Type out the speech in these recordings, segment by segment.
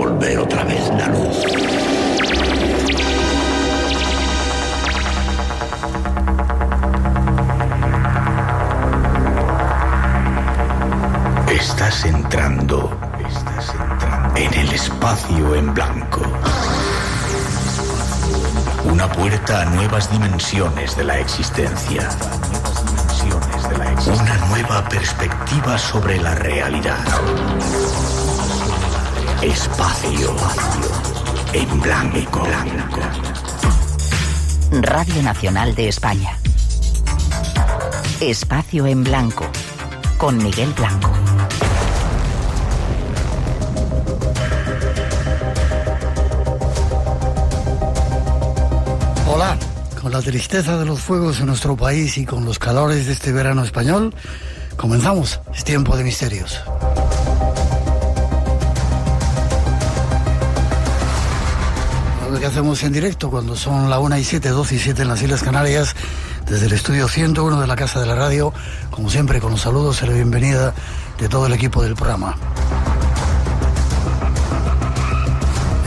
devolver otra vez la luz. Estás entrando en el espacio en blanco. Una puerta a nuevas dimensiones de la existencia. Una nueva perspectiva sobre la realidad. Espacio en blanco. Radio Nacional de España. Espacio en blanco. Con Miguel Blanco. Hola, con la tristeza de los fuegos en nuestro país y con los calores de este verano español, comenzamos. Es tiempo de misterios. Lo que hacemos en directo cuando son la 1:07, 12:07 en las Islas Canarias, desde el estudio 101 de la Casa de la Radio, como siempre con los saludos y la bienvenida de todo el equipo del programa.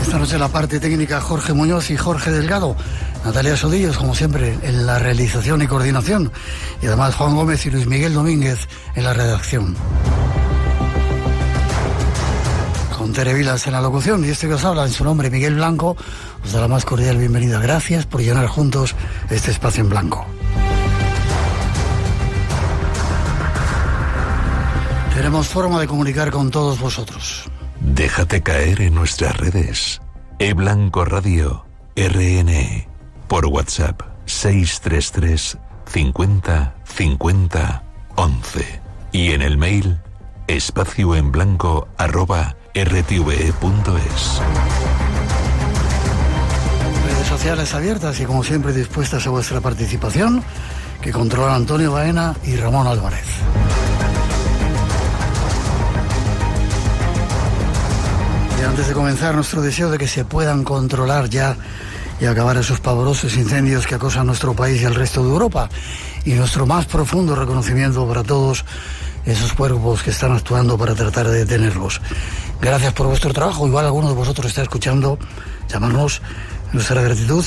Esta noche la parte técnica Jorge Muñoz y Jorge Delgado. Natalia Sodillos, como siempre, en la realización y coordinación. Y además Juan Gómez y Luis Miguel Domínguez en la redacción. Con Tere Vilas en la locución. Y este que os habla, en su nombre, Miguel Blanco, os da la más cordial bienvenida. Gracias por llenar juntos este espacio en blanco. Tenemos forma de comunicar con todos vosotros. Déjate caer en nuestras redes. eBlanco Radio, RN. Por WhatsApp 633 50 50 11 y en el mail espacioenblanco@rtve.es. Redes sociales abiertas y como siempre dispuestas a vuestra participación, que controlan Antonio Baena y Ramón Álvarez. Y antes de comenzar, nuestro deseo de que se puedan controlar ya y acabar esos pavorosos incendios que acosan nuestro país y el resto de Europa. Y nuestro más profundo reconocimiento para todos esos cuerpos que están actuando para tratar de detenerlos. Gracias por vuestro trabajo. Igual alguno de vosotros está escuchando, llamarnos, nuestra gratitud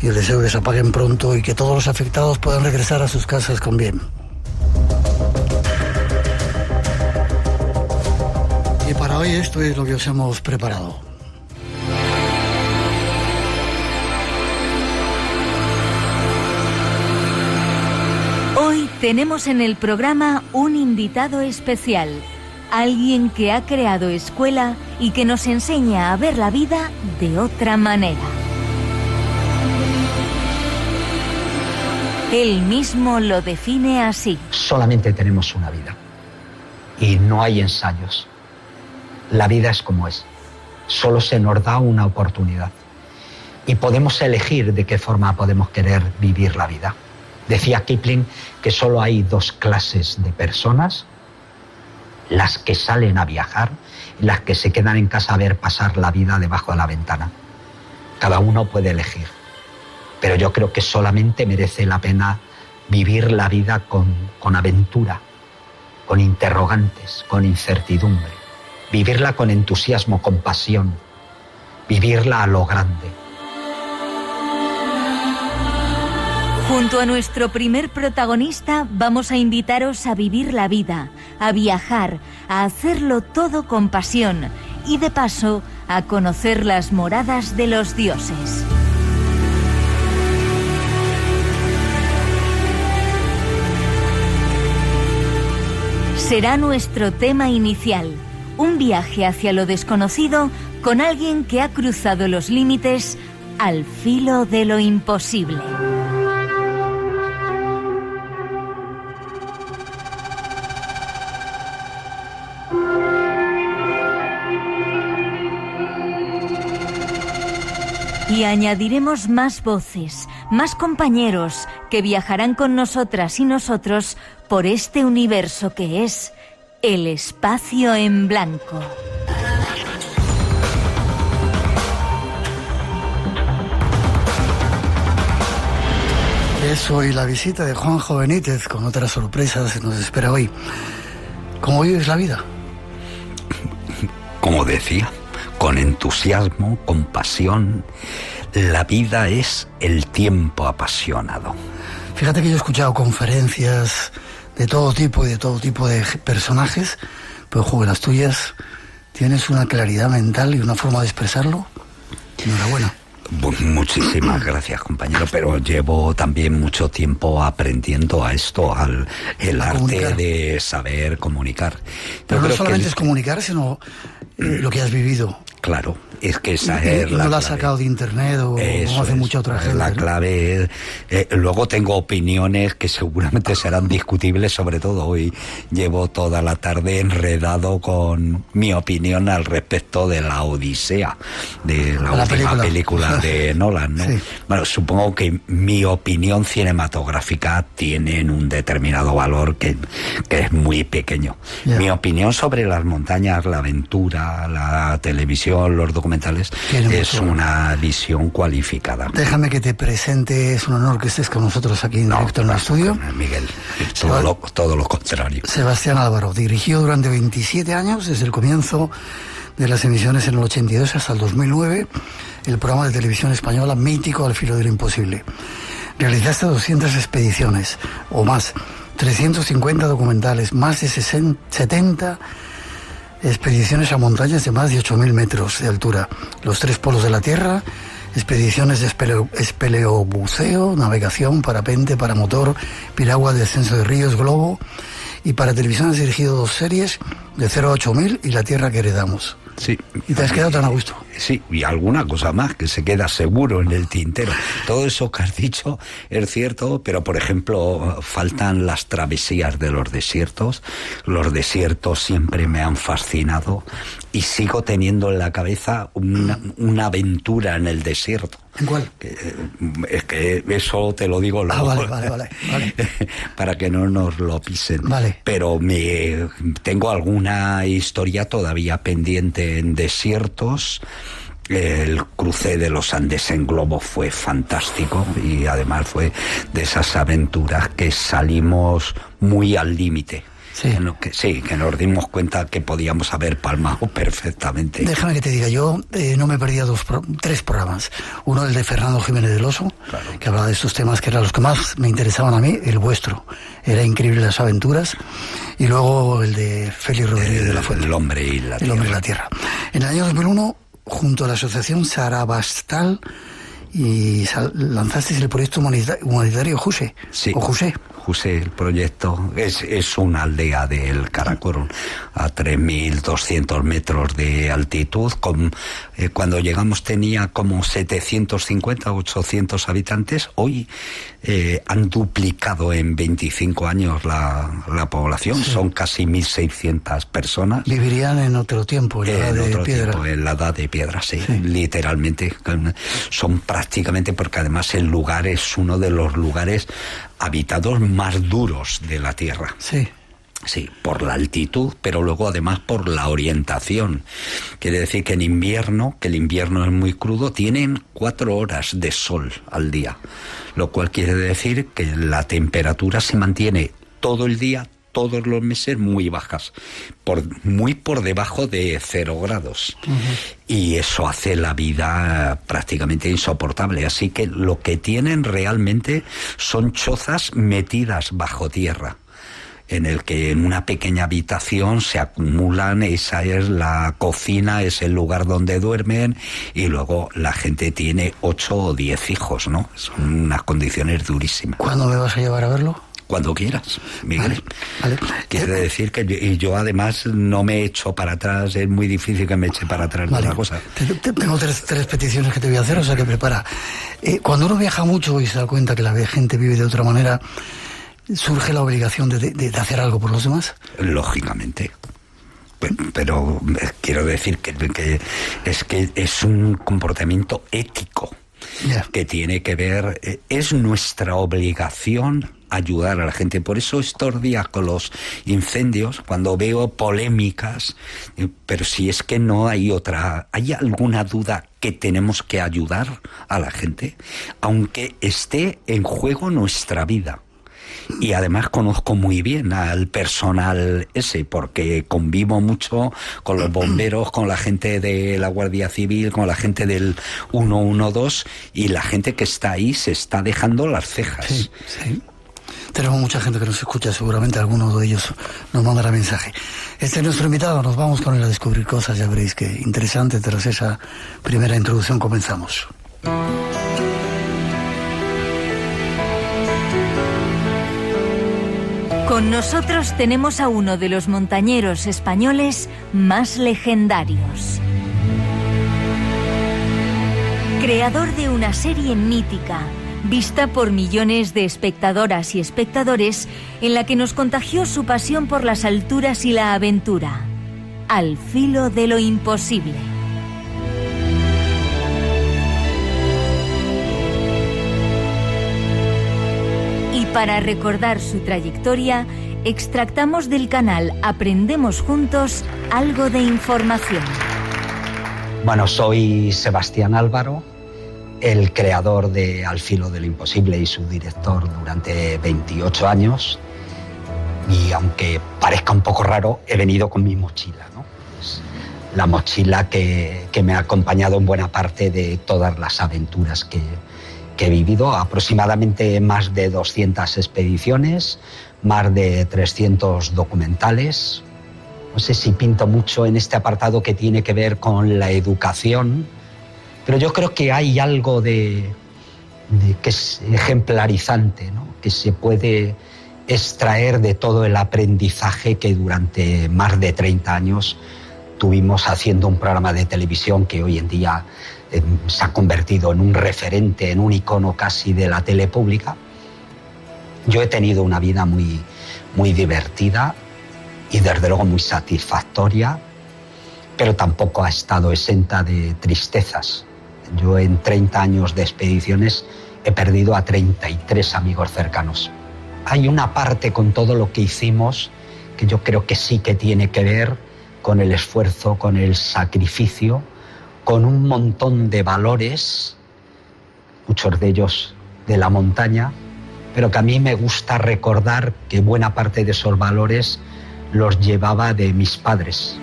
y el deseo de que se apaguen pronto y que todos los afectados puedan regresar a sus casas con bien. Y para hoy esto es lo que os hemos preparado. Hoy tenemos en el programa un invitado especial, alguien que ha creado escuela y que nos enseña a ver la vida de otra manera. Él mismo lo define así. Solamente tenemos una vida y no hay ensayos. La vida es como es. Solo se nos da una oportunidad y podemos elegir de qué forma podemos querer vivir la vida. Decía Kipling que solo hay dos clases de personas: las que salen a viajar y las que se quedan en casa a ver pasar la vida debajo de la ventana. Cada uno puede elegir, pero yo creo que solamente merece la pena vivir la vida con aventura, con interrogantes, con incertidumbre, vivirla con entusiasmo, con pasión, vivirla a lo grande. Junto a nuestro primer protagonista vamos a invitaros a vivir la vida, a viajar, a hacerlo todo con pasión y de paso a conocer las moradas de los dioses. Será nuestro tema inicial, un viaje hacia lo desconocido con alguien que ha cruzado los límites al filo de lo imposible. Y añadiremos más voces, más compañeros que viajarán con nosotras y nosotros por este universo que es el espacio en blanco. Eso y la visita de Juanjo Benítez con otras sorpresas nos espera hoy. ¿Cómo vives la vida? Como decía, con entusiasmo, con pasión. La vida es el tiempo apasionado. Fíjate que yo he escuchado conferencias de todo tipo y de todo tipo de personajes, pero las tuyas tienes una claridad mental y una forma de expresarlo. Enhorabuena. Muchísimas gracias, compañero, pero llevo también mucho tiempo aprendiendo a esto, el arte comunicar. De saber comunicar. Pero no solamente es comunicar, sino lo que has vivido. Claro, es que esa es la no la has clave. sacado de internet o como hace mucha otra gente. La ¿no? clave es... luego tengo opiniones que seguramente serán discutibles, sobre todo hoy. Llevo toda la tarde enredado con mi opinión al respecto de la Odisea, de la última película de Nolan, ¿no? Sí. Bueno, supongo que mi opinión cinematográfica tiene un determinado valor que es muy pequeño. Yeah. Mi opinión sobre las montañas, la aventura, la televisión, los documentales, es una visión cualificada. Déjame que te presente, es un honor que estés con nosotros aquí en directo en el estudio. Miguel, todo lo contrario. Sebastián Álvaro dirigió durante 27 años, desde el comienzo de las emisiones en el 82 hasta el 2009, el programa de televisión española mítico Al filo de lo imposible. Realizaste 200 expediciones o más, 350 documentales, más de 70 expediciones a montañas de más de 8.000 metros de altura, los 3 polos de la Tierra, expediciones de espeleobuceo, navegación, parapente, paramotor, piragua, descenso de ríos, globo, y para televisión has dirigido 2 series, de 0 a 8.000 y La Tierra que heredamos. Sí. ¿Y te has quedado tan a gusto? Sí, y alguna cosa más que se queda seguro en el tintero. Todo eso que has dicho es cierto, pero por ejemplo faltan las travesías de los desiertos. Los desiertos siempre me han fascinado y sigo teniendo en la cabeza una aventura en el desierto. ¿En cuál? Es que eso te lo digo luego. Vale. Para que no nos lo pisen. Vale. Pero tengo alguna historia todavía pendiente en desiertos. El cruce de los Andes en globo fue fantástico y además fue de esas aventuras que salimos muy al límite. Sí. Que nos dimos cuenta que podíamos haber palmado perfectamente. Déjame que te diga, yo no me perdía 3 programas. Uno, el de Fernando Jiménez del Oso, claro, que hablaba de estos temas que eran los que más me interesaban a mí, el vuestro. Era increíble las aventuras. Y luego el de Félix Rodríguez de la Fuente. El hombre y la tierra. El hombre y la tierra. En el año 2001, junto a la asociación Sarabastal, y lanzasteis el proyecto humanitario Juse. Sí. O Juse. Juse, el proyecto es una aldea del Karakorum a 3.200 metros de altitud. Cuando llegamos tenía como 750, 800 habitantes. Hoy han duplicado en 25 años la población. Sí. Son casi 1.600 personas. Vivirían en otro tiempo, en la edad de piedra. En la edad de piedra, sí. Literalmente. Son prácticamente, porque además el lugar es uno de los lugares habitados más duros de la Tierra. Sí. Sí, por la altitud, pero luego además por la orientación. Quiere decir que en invierno, que el invierno es muy crudo, tienen 4 horas de sol al día, lo cual quiere decir que la temperatura se mantiene todo el día, todos los meses muy bajas, muy por debajo de 0 grados. Uh-huh. Y eso hace la vida prácticamente insoportable. Así que lo que tienen realmente son chozas metidas bajo tierra, en el que en una pequeña habitación se acumulan, esa es la cocina, es el lugar donde duermen, y luego la gente tiene 8 o 10 hijos, ¿no? Son unas condiciones durísimas. ¿Cuándo me vas a llevar a verlo? Cuando quieras, Miguel. Vale. Quiere decir que yo además no me echo para atrás, es muy difícil que me eche para atrás de una cosa. Tengo tres peticiones que te voy a hacer, o sea que prepara. Cuando uno viaja mucho y se da cuenta que la gente vive de otra manera, ¿surge la obligación de hacer algo por los demás? Lógicamente. Pero quiero decir que es un comportamiento ético. Yeah. Que tiene que ver, es nuestra obligación ayudar a la gente. Por eso estos días con los incendios, cuando veo polémicas, pero si es que no hay otra, ¿hay alguna duda que tenemos que ayudar a la gente? Aunque esté en juego nuestra vida. Y además conozco muy bien al personal ese, porque convivo mucho con los bomberos, con la gente de la Guardia Civil, con la gente del 112, y la gente que está ahí se está dejando las cejas. Sí, sí. Tenemos mucha gente que nos escucha, seguramente alguno de ellos nos mandará mensaje. Este es nuestro invitado, nos vamos con él a descubrir cosas, ya veréis que interesante. Tras esa primera introducción comenzamos. Con nosotros tenemos a uno de los montañeros españoles más legendarios. Creador de una serie mítica, vista por millones de espectadoras y espectadores, en la que nos contagió su pasión por las alturas y la aventura. Al filo de lo imposible. Y para recordar su trayectoria, extractamos del canal Aprendemos Juntos algo de información. Bueno, soy Sebastián Álvaro, el creador de Al filo de lo imposible y su director durante 28 años. Y aunque parezca un poco raro, he venido con mi mochila, ¿no? Es la mochila que me ha acompañado en buena parte de todas las aventuras que he vivido. Aproximadamente más de 200 expediciones, más de 300 documentales. No sé si pinto mucho en este apartado que tiene que ver con la educación, pero yo creo que hay algo de que es ejemplarizante, ¿no? Que se puede extraer de todo el aprendizaje que durante más de 30 años tuvimos haciendo un programa de televisión que hoy en día se ha convertido en un referente, en un icono casi de la tele pública. Yo he tenido una vida muy, muy divertida y desde luego muy satisfactoria, pero tampoco ha estado exenta de tristezas. Yo en 30 años de expediciones he perdido a 33 amigos cercanos. Hay una parte con todo lo que hicimos que yo creo que sí que tiene que ver con el esfuerzo, con el sacrificio, con un montón de valores, muchos de ellos de la montaña, pero que a mí me gusta recordar que buena parte de esos valores los llevaba de mis padres.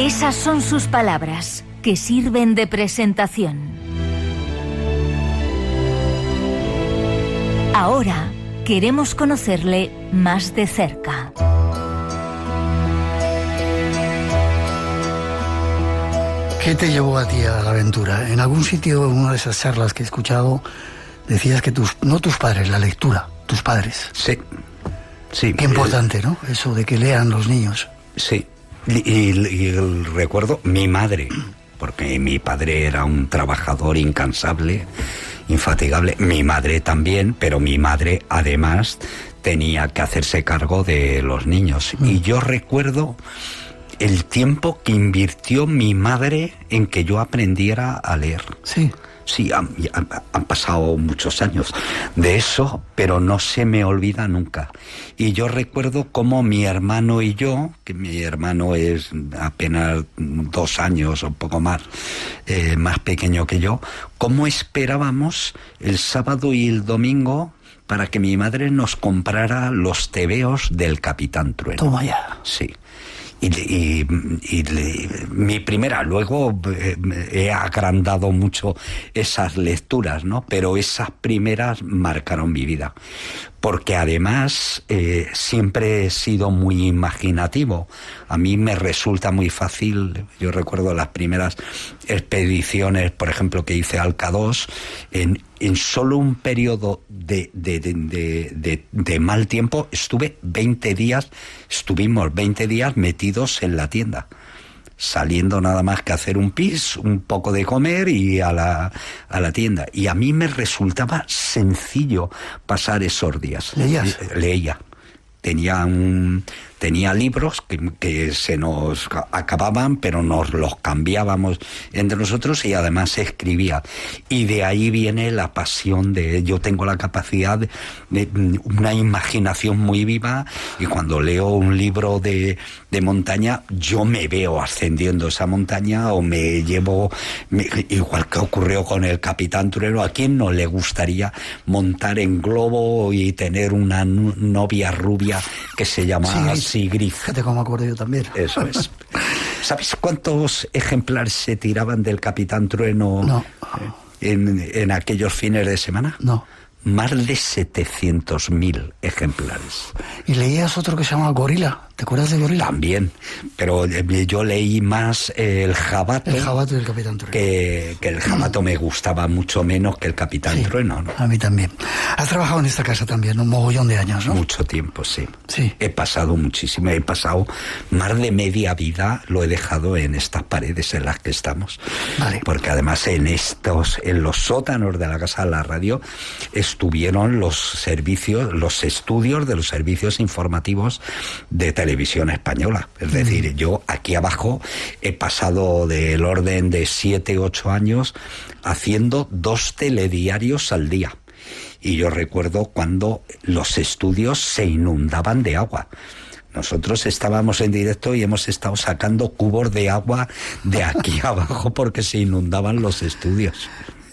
Esas son sus palabras, que sirven de presentación. Ahora queremos conocerle más de cerca. ¿Qué te llevó a ti a la aventura? En algún sitio, en una de esas charlas que he escuchado, decías que no tus padres, la lectura, tus padres. Sí, sí. Qué importante, ¿no? Eso de que lean los niños. Sí, y recuerdo mi madre, porque mi padre era un trabajador incansable, infatigable, mi madre también, pero mi madre además tenía que hacerse cargo de los niños. Y yo recuerdo el tiempo que invirtió mi madre en que yo aprendiera a leer. Sí. Sí, han pasado muchos años de eso, pero no se me olvida nunca. Y yo recuerdo cómo mi hermano y yo, que mi hermano es apenas 2 años o un poco más, más pequeño que yo, cómo esperábamos el sábado y el domingo para que mi madre nos comprara los tebeos del Capitán Trueno. Toma ya. Sí. Y mi primera, luego he agrandado mucho esas lecturas, ¿no? Pero esas primeras marcaron mi vida. Porque además siempre he sido muy imaginativo. A mí me resulta muy fácil, yo recuerdo las primeras expediciones, por ejemplo, que hice al K2, en solo un periodo de mal tiempo estuvimos 20 días metidos en la tienda, saliendo nada más que a hacer un pis, un poco de comer y a la tienda. Y a mí me resultaba sencillo pasar esos días. ¿Leías? Leía. tenía libros que se nos acababan, pero nos los cambiábamos entre nosotros, y además escribía. Y de ahí viene la pasión yo tengo la capacidad de una imaginación muy viva, y cuando leo un libro de montaña, yo me veo ascendiendo esa montaña, o me llevo, igual que ocurrió con el Capitán Trueno. ¿A quién no le gustaría montar en globo y tener una novia rubia que se llama Sigrid? Fíjate cómo me acuerdo yo también. Eso es. ¿Sabes cuántos ejemplares se tiraban del Capitán Trueno en aquellos fines de semana? No. Más de 700.000 ejemplares. ¿Y leías otro que se llama Gorila? ¿Te acuerdas de Gorila? También, pero yo leí más el Jabato. El Jabato y el Capitán Trueno. Que el Jabato me gustaba mucho menos que el Capitán Trueno, ¿no? A mí también. Has trabajado en esta casa también un mogollón de años, ¿no? Mucho tiempo, sí. Sí. He pasado muchísimo, he pasado más de media vida, lo he dejado en estas paredes en las que estamos. Vale. Porque además en los sótanos de la Casa de la Radio estuvieron los estudios de los servicios informativos de televisión española. Es decir, yo aquí abajo he pasado del orden de 7-8 años haciendo 2 telediarios al día. Y yo recuerdo cuando los estudios se inundaban de agua. Nosotros estábamos en directo y hemos estado sacando cubos de agua de aquí abajo porque se inundaban los estudios.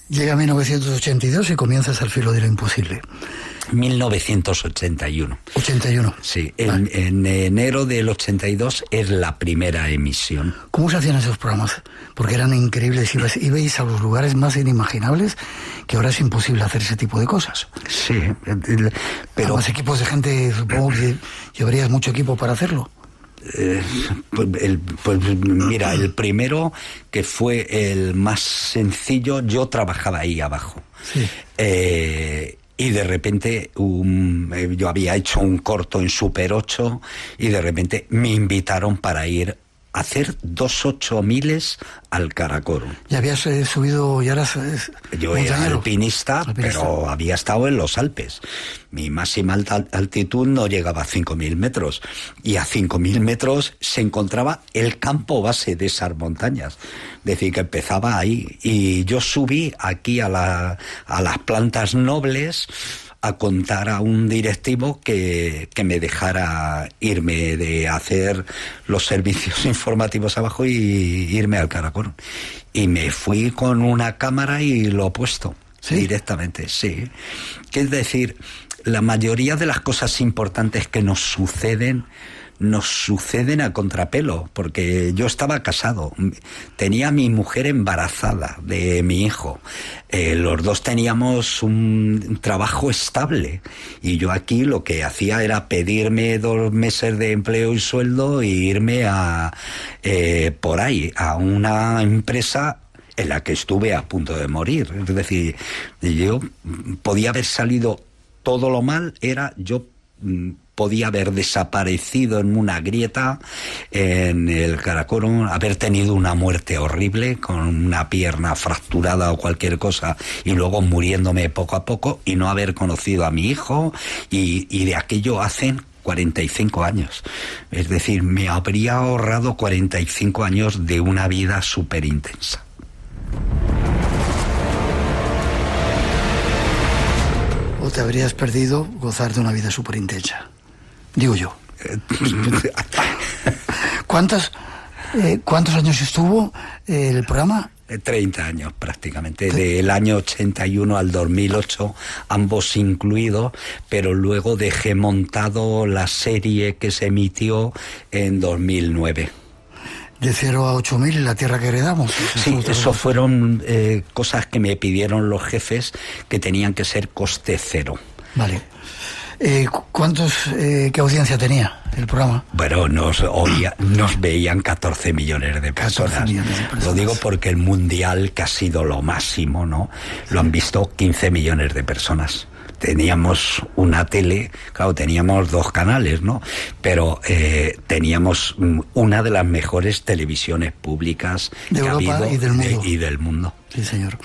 Llega 1982 y comienzas Al filo de lo imposible. 1981. 81. Sí, en enero del 82 es la primera emisión. ¿Cómo se hacían esos programas? Porque eran increíbles, ibais a los lugares más inimaginables, que ahora es imposible hacer ese tipo de cosas. Sí, pero... Más equipos de gente, supongo que llevarías mucho equipo para hacerlo. Mira, el primero, que fue el más sencillo, yo trabajaba ahí abajo. Sí. Y de repente yo había hecho un corto en Super 8 y de repente me invitaron para ir a hacer 2 8000 al Karakorum. ¿Y habías subido y eras Yo era montañero? alpinista, pero había estado en los Alpes. Mi máxima altitud no llegaba a 5.000 metros. Y a 5.000 metros se encontraba el campo base de esas montañas. Es decir, que empezaba ahí. Y yo subí aquí a las plantas nobles a contar a un directivo que me dejara irme de hacer los servicios informativos abajo y irme al Karakorum. Y me fui con una cámara y lo he puesto. ¿Sí? Directamente, sí. Es decir, la mayoría de las cosas importantes que nos suceden a contrapelo, porque yo estaba casado, tenía a mi mujer embarazada de mi hijo, los dos teníamos un trabajo estable, y yo aquí lo que hacía era pedirme 2 meses de empleo y sueldo e irme por ahí, a una empresa en la que estuve a punto de morir. Es decir, yo podía haber salido todo lo mal, yo podía haber desaparecido en una grieta en el Karakorum, haber tenido una muerte horrible con una pierna fracturada o cualquier cosa, y luego muriéndome poco a poco, y no haber conocido a mi hijo, y de aquello hacen 45 años. Es decir, me habría ahorrado 45 años de una vida súper intensa. ¿O te habrías perdido gozar de una vida súper intensa? Digo yo. ¿Cuántos años estuvo el programa? 30 años prácticamente, del año 81 al 2008, ambos incluidos, pero luego dejé montado la serie que se emitió en 2009. De 0 a 8.000 en la tierra que heredamos. Sí, eso fueron cosas que me pidieron los jefes, que tenían que ser coste cero. Vale. ¿Qué audiencia tenía el programa? Bueno, nos veían 14 millones de personas. 14 millones de personas. Lo digo porque el Mundial, que ha sido lo máximo, ¿no? Lo han visto 15 millones de personas. teníamos una tele, claro, teníamos 2 canales, ¿no? Pero teníamos una de las mejores televisiones públicas de Europa ha habido y del mundo. Sí, señor.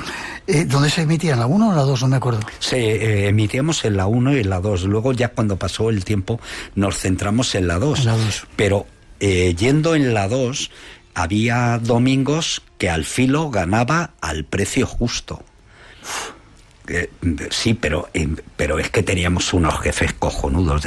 ¿Dónde se emitía? ¿En la 1 o en la 2? No me acuerdo. Se emitíamos en la 1 y en la 2. Luego ya cuando pasó el tiempo nos centramos en la 2. En la 2. Pero yendo en la 2 había domingos que Al Filo ganaba al precio justo. Sí, pero es que teníamos unos jefes cojonudos.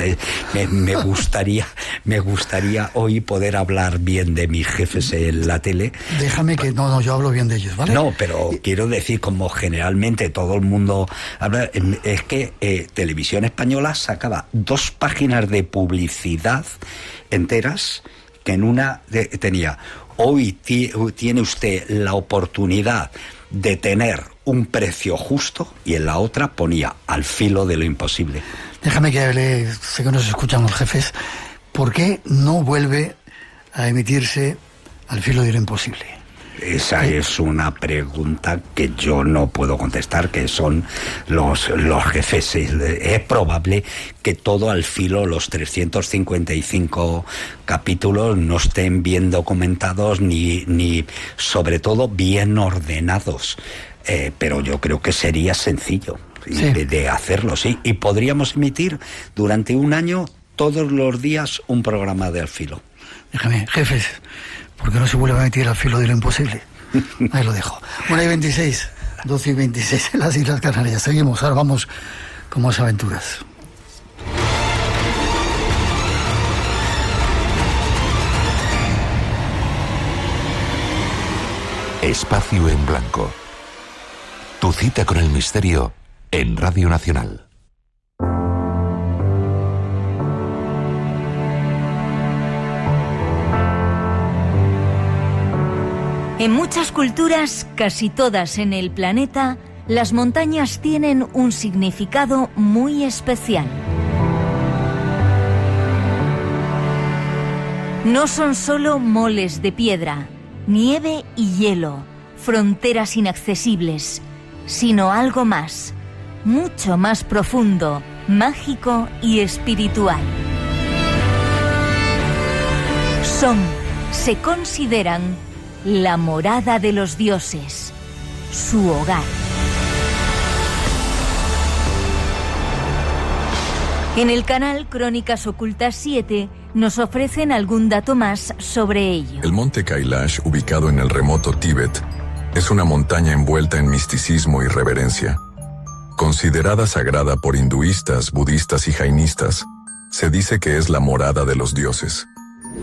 Me gustaría hoy poder hablar bien de mis jefes en la tele. Déjame que... No, yo hablo bien de ellos, ¿vale? No, pero quiero decir, como generalmente todo el mundo habla, es que Televisión Española sacaba 2 páginas de publicidad enteras, que en una tenía: hoy tiene usted la oportunidad de tener un precio justo, y en la otra ponía Al Filo de lo imposible. Déjame que hable, sé que nos escuchan los jefes. ¿Por qué no vuelve a emitirse Al Filo de lo imposible? Esa es una pregunta que yo no puedo contestar, que son los jefes. Es probable que todo Al Filo, los 355 capítulos, no estén bien documentados ni sobre todo bien ordenados. Pero yo creo que sería sencillo de hacerlo, sí. Y podríamos emitir durante un año, todos los días, un programa de Al Filo. Déjame, jefes, ¿por qué no se vuelve a emitir Al Filo de lo imposible? Ahí lo dejo. 1:26, 12:26 en las Islas Canarias. Seguimos, ahora vamos con más aventuras. Espacio en Blanco. Tu cita con el misterio en Radio Nacional. En muchas culturas, casi todas en el planeta, las montañas tienen un significado muy especial. No son solo moles de piedra, nieve y hielo, fronteras inaccesibles, sino algo más, mucho más profundo, mágico y espiritual. Se consideran la morada de los dioses, su hogar. En el canal Crónicas Ocultas 7 nos ofrecen algún dato más sobre ello. El monte Kailash, ubicado en el remoto Tíbet, es una montaña envuelta en misticismo y reverencia. Considerada sagrada por hinduistas, budistas y jainistas, se dice que es la morada de los dioses.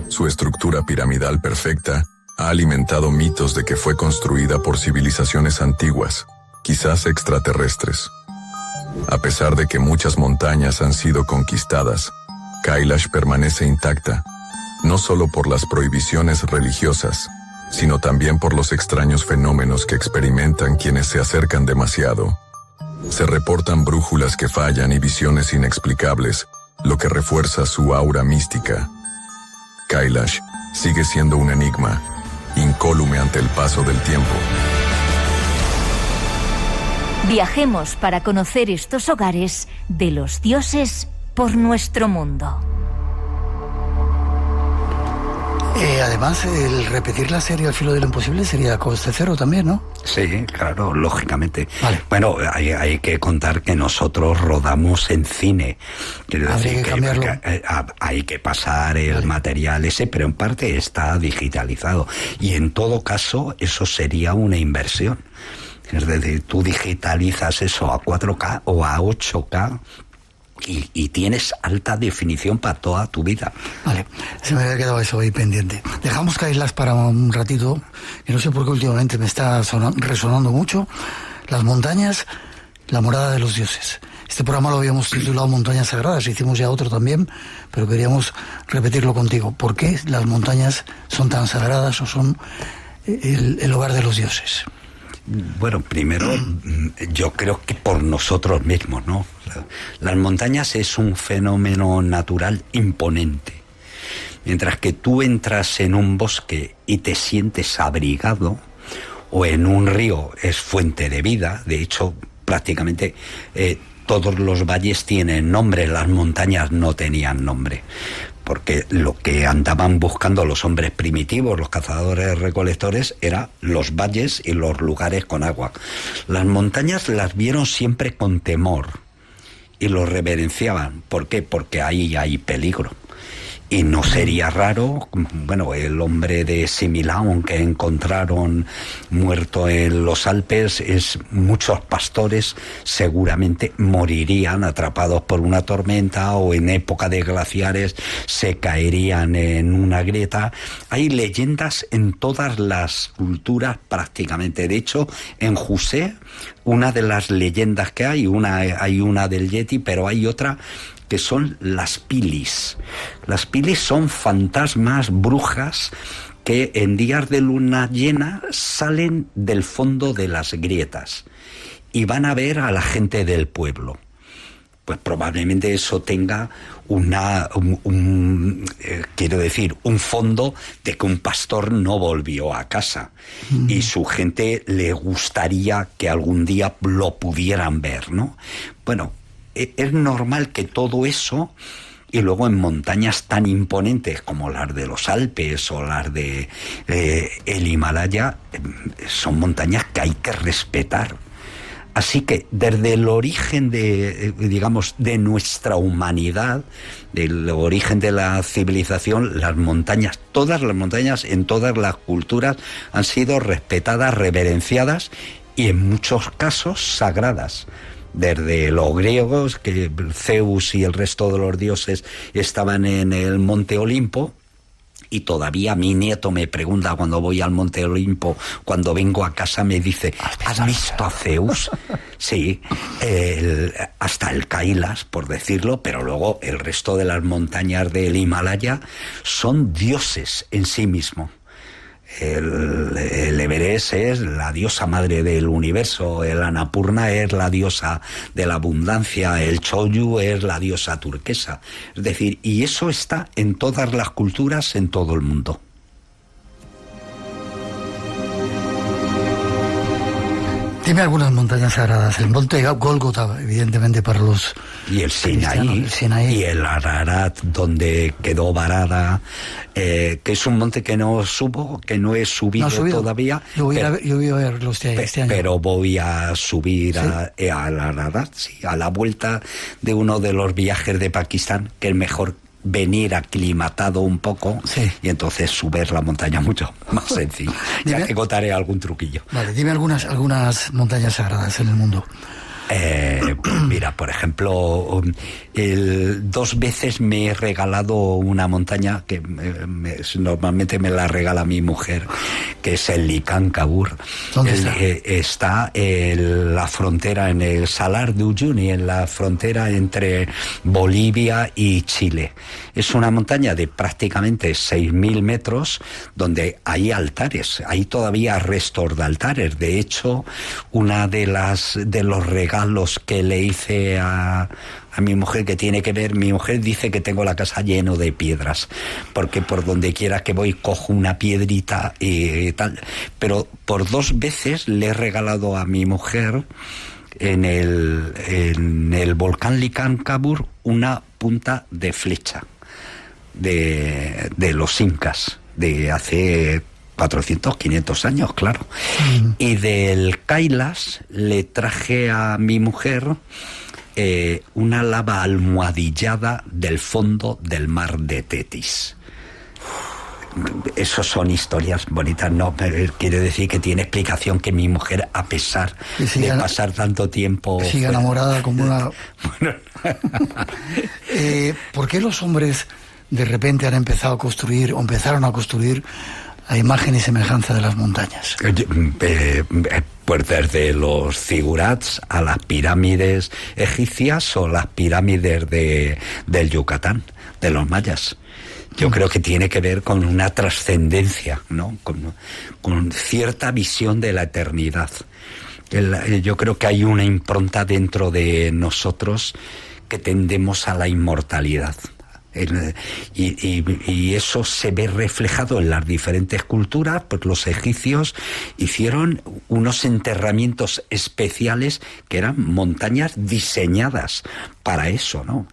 Su estructura piramidal perfecta ha alimentado mitos de que fue construida por civilizaciones antiguas, quizás extraterrestres. A pesar de que muchas montañas han sido conquistadas, Kailash permanece intacta, no solo por las prohibiciones religiosas, sino también por los extraños fenómenos que experimentan quienes se acercan demasiado. Se reportan brújulas que fallan y visiones inexplicables, lo que refuerza su aura mística. Kailash sigue siendo un enigma, incólume ante el paso del tiempo. Viajemos para conocer estos hogares de los dioses por nuestro mundo. Además, el repetir la serie Al Filo de lo imposible sería coste cero también, ¿no? Sí, claro, lógicamente. Vale. Bueno, hay que contar que nosotros rodamos en cine. Quiero decir que hay que pasar el material ese, pero en parte está digitalizado. Y en todo caso, eso sería una inversión. Es decir, tú digitalizas eso a 4K o a 8K y tienes alta definición para toda tu vida. Vale, se me había quedado eso ahí pendiente. Dejamos Kailash para un ratito, y no sé por qué últimamente me está resonando mucho. Las montañas, la morada de los dioses. Este programa lo habíamos titulado Montañas Sagradas, hicimos ya otro también, pero queríamos repetirlo contigo. ¿Por qué las montañas son tan sagradas o son el hogar de los dioses? Bueno, primero, yo creo que por nosotros mismos, ¿no? Las montañas es un fenómeno natural imponente. Mientras que tú entras en un bosque y te sientes abrigado, o en un río es fuente de vida, de hecho, prácticamente todos los valles tienen nombre, las montañas no tenían nombre, porque lo que andaban buscando los hombres primitivos, los cazadores recolectores, era los valles y los lugares con agua. Las montañas las vieron siempre con temor y los reverenciaban. ¿Por qué? Porque ahí hay peligro. Y no sería raro, bueno, el hombre de Similaun que encontraron muerto en los Alpes, muchos pastores seguramente morirían atrapados por una tormenta o en época de glaciares se caerían en una grieta. Hay leyendas en todas las culturas prácticamente. De hecho, en José, una de las leyendas que hay una del Yeti, pero hay otra que son las pilis. Las pilis son fantasmas, brujas, que en días de luna llena salen del fondo de las grietas y van a ver a la gente del pueblo. Pues probablemente eso tenga quiero decir, un fondo de que un pastor no volvió a casa y su gente le gustaría que algún día lo pudieran ver, ¿no? Bueno, es normal que todo eso, y luego en montañas tan imponentes como las de los Alpes o las de el Himalaya, son montañas que hay que respetar. Así que desde el origen de nuestra humanidad, del origen de la civilización, las montañas, todas las montañas en todas las culturas han sido respetadas, reverenciadas y en muchos casos sagradas. Desde los griegos, que Zeus y el resto de los dioses estaban en el Monte Olimpo, y todavía mi nieto me pregunta cuando voy al Monte Olimpo, cuando vengo a casa me dice, ¿has visto a Zeus? Sí, hasta el Kailas, por decirlo, pero luego el resto de las montañas del Himalaya son dioses en sí mismo. El Everest es la diosa madre del universo, el Annapurna es la diosa de la abundancia, el Choyu es la diosa turquesa. Es decir, y eso está en todas las culturas, en todo el mundo. Dime algunas montañas sagradas. El monte Gólgota, evidentemente, para los... Y el Sinaí, y el Ararat, donde quedó varada, que es un monte que no subo, que no he subido todavía. Yo voy a verlo este año. Pero voy a subir al Ararat, sí, a la vuelta de uno de los viajes de Pakistán, que es mejor venir aclimatado un poco, sí, y entonces subir la montaña mucho más sencillo. Ya te contaré algún truquillo. Vale, dime algunas montañas sagradas en el mundo. Mira, por ejemplo, 2 veces me he regalado una montaña que normalmente me la regala mi mujer, que es el Lican Kabur. ¿Dónde está? Está en la frontera, en el Salar de Uyuni, en la frontera entre Bolivia y Chile. Es una montaña de prácticamente 6.000 metros, donde hay altares, hay todavía restos de altares. De hecho, una de los regalos que le hice a mi mujer, que tiene que ver, mi mujer dice que tengo la casa lleno de piedras, porque por donde quiera que voy cojo una piedrita y tal, pero por 2 veces le he regalado a mi mujer en el volcán Lican Kabur una punta de flecha de los incas de hace 400, 500 años, claro. Y del Kailas le traje a mi mujer una lava almohadillada del fondo del mar de Tetis. Eso son historias bonitas, no quiere decir que tiene explicación que mi mujer, a pesar de pasar tanto tiempo... Sigue enamorada como una... Bueno. ¿Por qué los hombres de repente han empezado a construir, o empezaron a construir, a imagen y semejanza de las montañas? Pues desde los zigurats a las pirámides egipcias o las pirámides del Yucatán, de los mayas. Yo creo que tiene que ver con una trascendencia, ¿no? Con cierta visión de la eternidad. Yo creo que hay una impronta dentro de nosotros que tendemos a la inmortalidad. Y eso se ve reflejado en las diferentes culturas. Pues los egipcios hicieron unos enterramientos especiales que eran montañas diseñadas para eso, ¿no?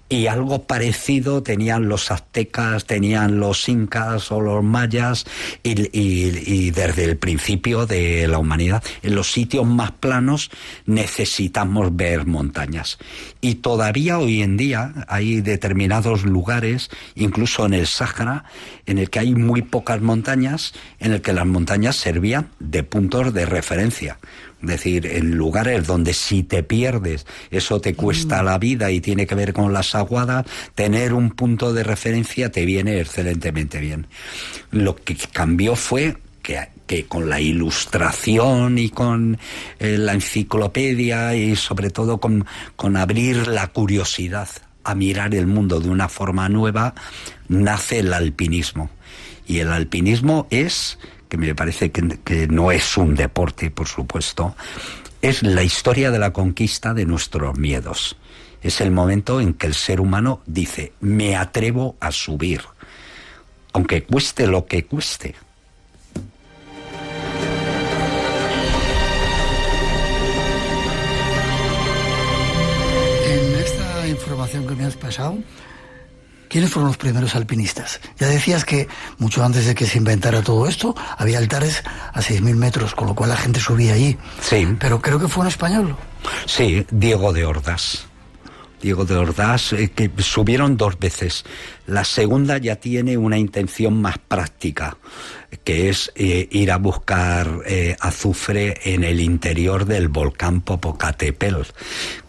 Y algo parecido tenían los aztecas, tenían los incas o los mayas, y desde el principio de la humanidad, en los sitios más planos necesitamos ver montañas. Y todavía hoy en día hay determinados lugares, incluso en el Sáhara, en el que hay muy pocas montañas, en el que las montañas servían de puntos de referencia. Es decir, en lugares donde si te pierdes, eso te cuesta la vida y tiene que ver con las aguadas, tener un punto de referencia te viene excelentemente bien. Lo que cambió fue que con la ilustración y con la enciclopedia y sobre todo con abrir la curiosidad a mirar el mundo de una forma nueva, nace el alpinismo. Y el alpinismo es, que me parece que no es un deporte, por supuesto, es la historia de la conquista de nuestros miedos. Es el momento en que el ser humano dice, me atrevo a subir, aunque cueste lo que cueste. En esta información que me has pasado, ¿quiénes fueron los primeros alpinistas? Ya decías que mucho antes de que se inventara todo esto, había altares a 6.000 metros, con lo cual la gente subía allí. Sí. Pero creo que fue un español. Sí, Diego de Ordaz. Diego de Ordaz, que subieron 2 veces. La segunda ya tiene una intención más práctica, que es ir a buscar azufre en el interior del volcán Popocatépetl,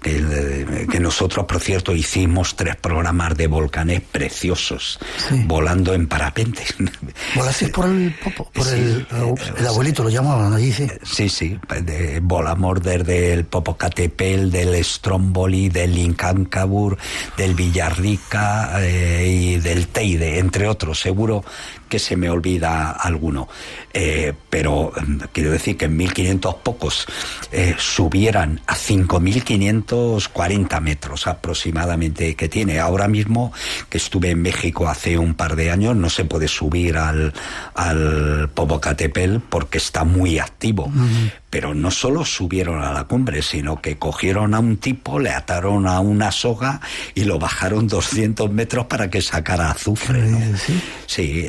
que nosotros, por cierto, hicimos 3 programas de volcanes preciosos, sí, volando en parapente. ¿Volaste por el Popo? El abuelito lo llamaban allí, sí. Sí, volamos desde el Popocatépetl, del Stromboli, del Incancabur, del Villarrica y del Teide, entre otros. Seguro que se me olvida alguno, pero quiero decir que en 1500 pocos subieran a 5540 metros aproximadamente que tiene. Ahora mismo, que estuve en México hace un par de años, no se puede subir al Popocatépetl porque está muy activo. Pero no solo subieron a la cumbre, sino que cogieron a un tipo, le ataron a una soga y lo bajaron 200 metros para que sacara azufre, ¿no? Sí,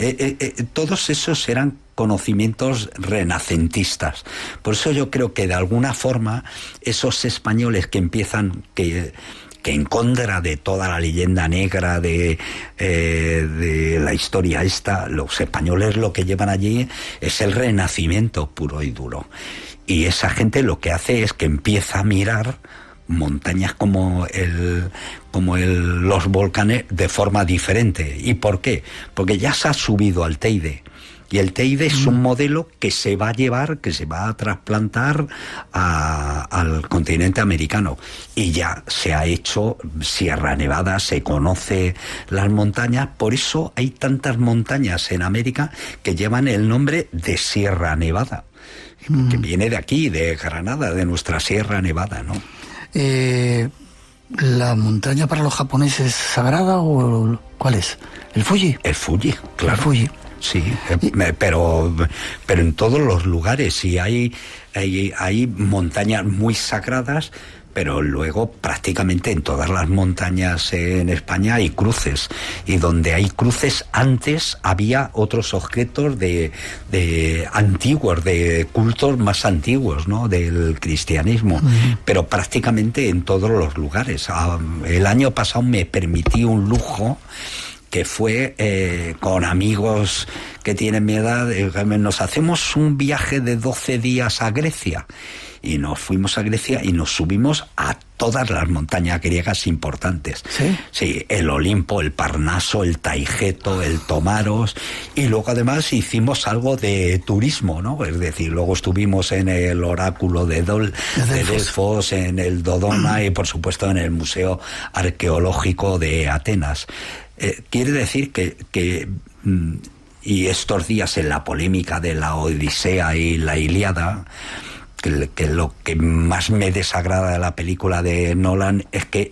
todos esos eran conocimientos renacentistas. Por eso yo creo que de alguna forma esos españoles que empiezan, que en contra de toda la leyenda negra de la historia esta, los españoles lo que llevan allí es el renacimiento puro y duro. Y esa gente lo que hace es que empieza a mirar montañas como los volcanes de forma diferente. ¿Y por qué? Porque ya se ha subido al Teide. Y el Teide es un modelo que se va a llevar, que se va a trasplantar al continente americano. Y ya se ha hecho Sierra Nevada, se conoce las montañas. Por eso hay tantas montañas en América que llevan el nombre de Sierra Nevada, que viene de aquí, de Granada, de nuestra Sierra Nevada, ¿no? ¿La montaña para los japoneses es sagrada o cuál es? ¿El Fuji? El Fuji, claro. El Fuji. Sí, pero en todos los lugares, y hay montañas muy sagradas, pero luego prácticamente en todas las montañas en España hay cruces, y donde hay cruces antes había otros objetos de antiguos, de cultos más antiguos, ¿no?, del cristianismo, pero prácticamente en todos los lugares. El año pasado me permití un lujo que fue con amigos que tienen mi edad, nos hacemos un viaje de 12 días a Grecia. Y nos fuimos a Grecia y nos subimos a todas las montañas griegas importantes. ¿Sí? Sí, el Olimpo, el Parnaso, el Taigeto, el Tomaros, y luego además hicimos algo de turismo, ¿no? Es decir, luego estuvimos en el oráculo de Delfos, en el Dodona y por supuesto en el Museo Arqueológico de Atenas. Quiere decir que y estos días en la polémica de la Odisea y la Ilíada, que lo que más me desagrada de la película de Nolan es que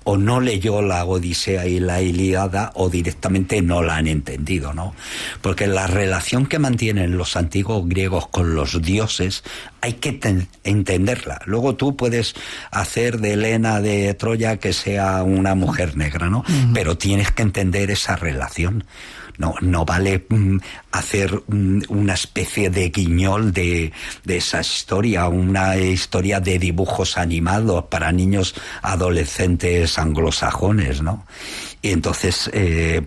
o no leyó la Odisea y la Ilíada o directamente no la han entendido, ¿no? Porque la relación que mantienen los antiguos griegos con los dioses hay que entenderla. Luego tú puedes hacer de Helena de Troya que sea una mujer negra, ¿no? Pero tienes que entender esa relación. No vale hacer una especie de guiñol de esa historia, una historia de dibujos animados para niños adolescentes anglosajones, ¿no? Y entonces,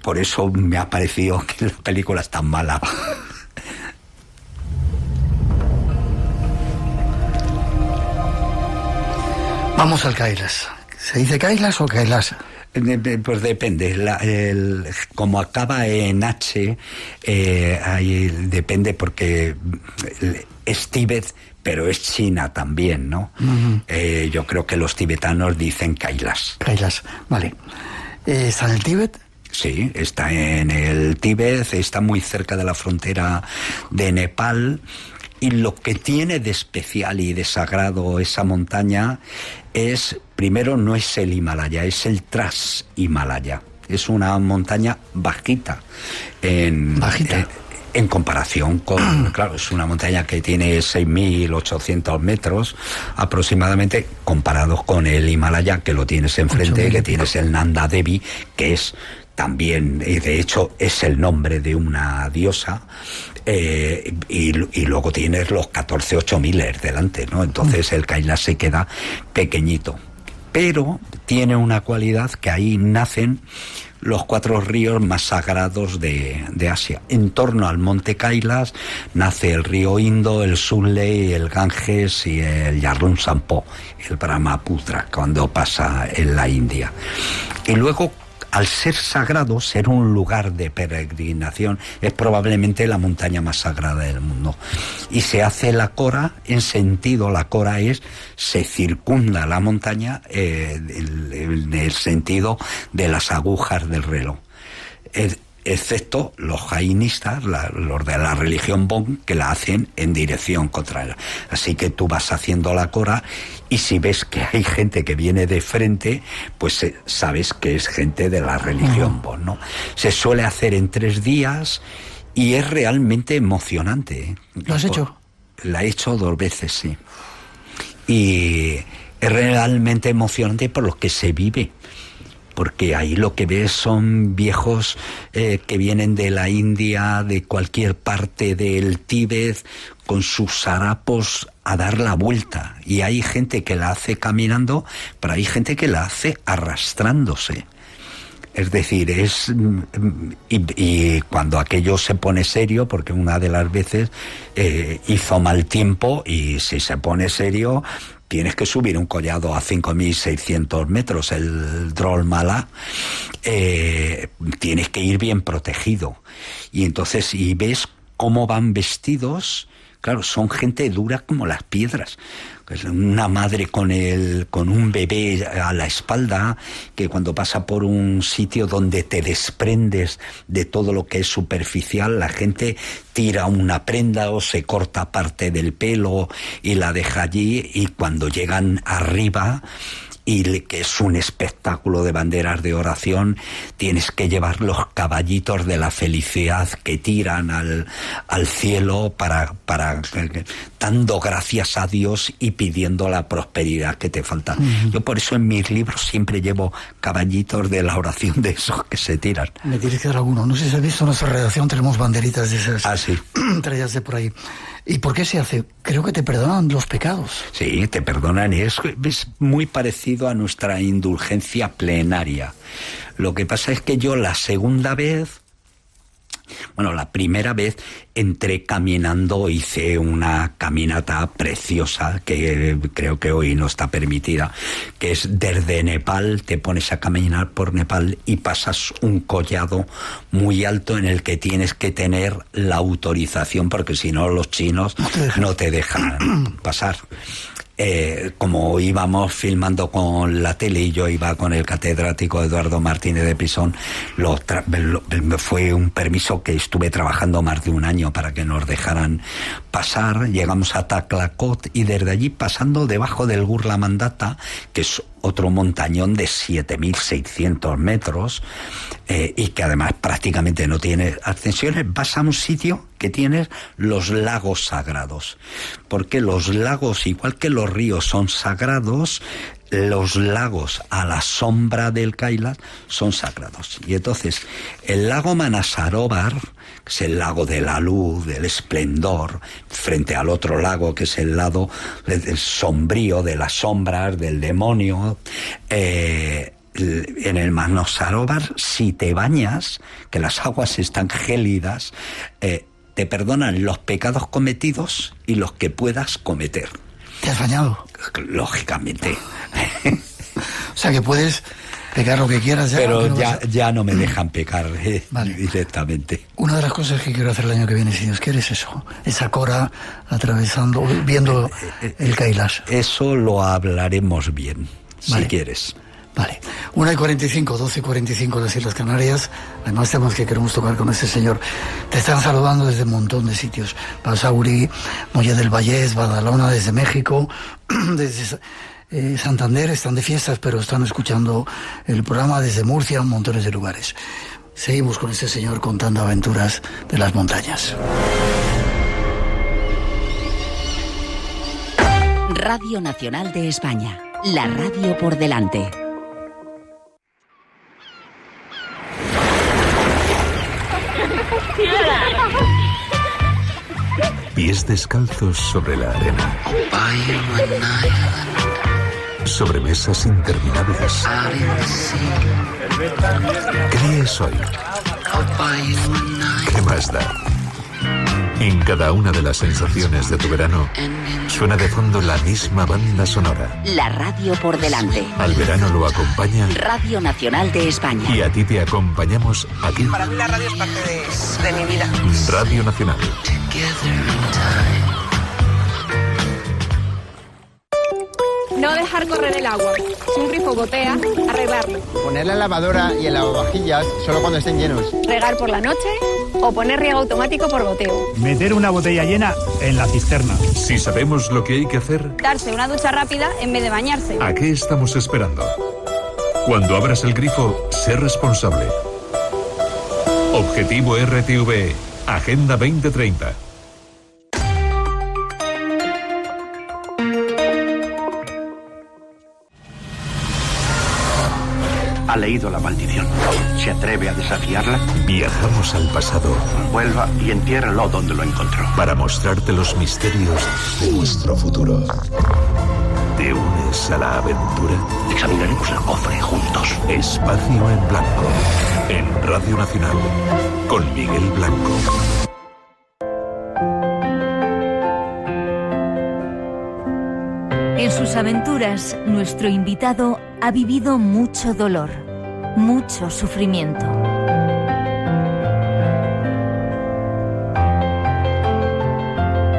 por eso me ha parecido que la película es tan mala. Vamos al Kailas. ¿Se dice Kailas o Kailasa? Pues depende, como acaba en H, ahí depende porque es Tíbet, pero es China también, ¿no? Yo creo que los tibetanos dicen Kailas. Kailas, vale. ¿Está en el Tíbet? Sí, está en el Tíbet, está muy cerca de la frontera de Nepal. Y lo que tiene de especial y de sagrado esa montaña es, primero, no es el Himalaya, es el Trans-Himalaya. Es una montaña bajita. ¿Bajita? En comparación con, claro, es una montaña que tiene 6.800 metros aproximadamente, comparados con el Himalaya, que lo tienes enfrente, que tienes el Nanda Devi, que es también, de hecho, es el nombre de una diosa. Y luego tienes los 14.000 delante, ¿no? Entonces el Kailas se queda pequeñito. Pero tiene una cualidad, que ahí nacen los 4 ríos más sagrados de Asia. En torno al monte Kailas nace el río Indo, el Sutlej, el Ganges y el Yarlung Tsampo, el Brahmaputra, cuando pasa en la India. Y luego, al ser sagrado, ser un lugar de peregrinación, es probablemente la montaña más sagrada del mundo. Y se hace la cora, en sentido, la cora es, se circunda la montaña en el sentido de las agujas del reloj. Excepto los jainistas, los de la religión Bon, que la hacen en dirección contraria. Así que tú vas haciendo la cora y si ves que hay gente que viene de frente, pues sabes que es gente de la religión Bon, ¿no? Se suele hacer en 3 días y es realmente emocionante. ¿Lo has hecho? La he hecho 2 veces, sí. Y es realmente emocionante por lo que se vive. Porque ahí lo que ves son viejos que vienen de la India, de cualquier parte del Tíbet, con sus harapos a dar la vuelta. Y hay gente que la hace caminando, pero hay gente que la hace arrastrándose. Es decir, y cuando aquello se pone serio, porque una de las veces hizo mal tiempo, y si se pone serio, tienes que subir un collado a 5.600 metros, el Drol Mala, tienes que ir bien protegido. Y entonces, y ves cómo van vestidos, claro, son gente dura como las piedras. Una madre con un bebé a la espalda, que cuando pasa por un sitio donde te desprendes de todo lo que es superficial, la gente tira una prenda o se corta parte del pelo y la deja allí, y cuando llegan arriba, y que es un espectáculo de banderas de oración, tienes que llevar los caballitos de la felicidad que tiran al cielo para dando gracias a Dios y pidiendo la prosperidad que te falta. Yo por eso en mis libros siempre llevo caballitos de la oración, de esos que se tiran. Me tienes que dar alguno. No sé si has visto en nuestra redacción, tenemos banderitas de esas. Ah, sí. Traídas de por ahí. ¿Y por qué se hace? Creo que te perdonan los pecados. Sí, te perdonan. Es muy parecido a nuestra indulgencia plenaria. Lo que pasa es que yo la segunda vez, la primera vez entré caminando, hice una caminata preciosa que creo que hoy no está permitida, que es desde Nepal, te pones a caminar por Nepal y pasas un collado muy alto en el que tienes que tener la autorización, porque si no los chinos no te dejan pasar. como íbamos filmando con la tele y yo iba con el catedrático Eduardo Martínez de Pisón, fue un permiso que estuve trabajando más de un año para que nos dejaran pasar. Llegamos a Taclacot y desde allí, pasando debajo del Gurla Mandata, que es otro montañón de 7.600 metros, y que además prácticamente no tiene ascensiones, vas a un sitio que tiene los lagos sagrados. Porque los lagos, igual que los ríos son sagrados, los lagos a la sombra del Kailas son sagrados. Y entonces, el lago Manasarovar, que es el lago de la luz, del esplendor, frente al otro lago, que es el lado del sombrío, de las sombras, del demonio, en el Manasarovar, si te bañas, que las aguas están gélidas, te perdonan los pecados cometidos y los que puedas cometer. ¿Te has bañado? Lógicamente. O sea que puedes pecar lo que quieras ya. Pero no ya no me dejan pecar vale. directamente. Una de las cosas que quiero hacer el año que viene, si Dios quiere, es eso. Esa cora atravesando, viendo el Kailas. Eso lo hablaremos bien, vale. Si quieres. Vale. 1:45, 12:45 en las Islas Canarias. Además, temas que queremos tocar con este señor. Te están saludando desde un montón de sitios. Basauri, Molle del Vallés, Badalona, desde México, desde Santander. Están de fiestas, pero están escuchando el programa desde Murcia, montones de lugares. Seguimos con este señor contando aventuras de las montañas. Radio Nacional de España. La radio por delante. Pies descalzos sobre la arena. Sobre mesas interminables. ¿Qué es hoy? ¿Qué más da? En cada una de las sensaciones de tu verano suena de fondo la misma banda sonora. La radio por delante. Al verano lo acompaña Radio Nacional de España. y a ti te acompañamos aquí. Para mí la radio es parte de mi vida. Radio Nacional. No dejar correr el agua. Si un grifo gotea, arreglarlo. Poner la lavadora y el lavavajillas solo cuando estén llenos. Regar por la noche o poner riego automático por goteo. Meter una botella llena en la cisterna. Si sabemos lo que hay que hacer, Darse una ducha rápida en vez de bañarse. ¿a qué estamos esperando? Cuando abras el grifo, sé responsable. Objetivo RTV, Agenda 2030. Ha leído la maldición. ¿Se atreve a desafiarla? Viajamos al pasado. Vuelva y entiérralo donde lo encontró. Para mostrarte los misterios de nuestro futuro. ¿Te unes a la aventura? Examinaremos el cofre juntos. Espacio en Blanco. En Radio Nacional. Con Miguel Blanco. En sus aventuras, nuestro invitado ha vivido mucho dolor, mucho sufrimiento.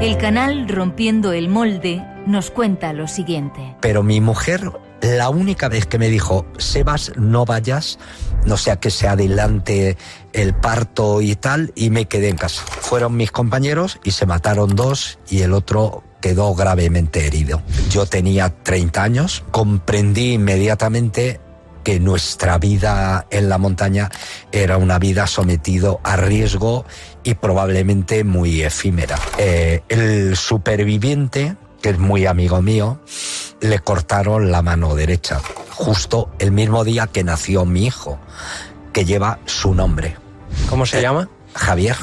El canal Rompiendo el Molde nos cuenta lo siguiente. Pero mi mujer, la única vez que me dijo, Sebas, no vayas, no sea que se adelante el parto y tal, y me quedé en casa. Fueron mis compañeros y se mataron 2 y el otro quedó gravemente herido. Yo tenía 30 años, comprendí inmediatamente que nuestra vida en la montaña era una vida sometido a riesgo y probablemente muy efímera. El superviviente, que es muy amigo mío, le cortaron la mano derecha, justo el mismo día que nació mi hijo, que lleva su nombre. ¿Cómo se llama? Javier.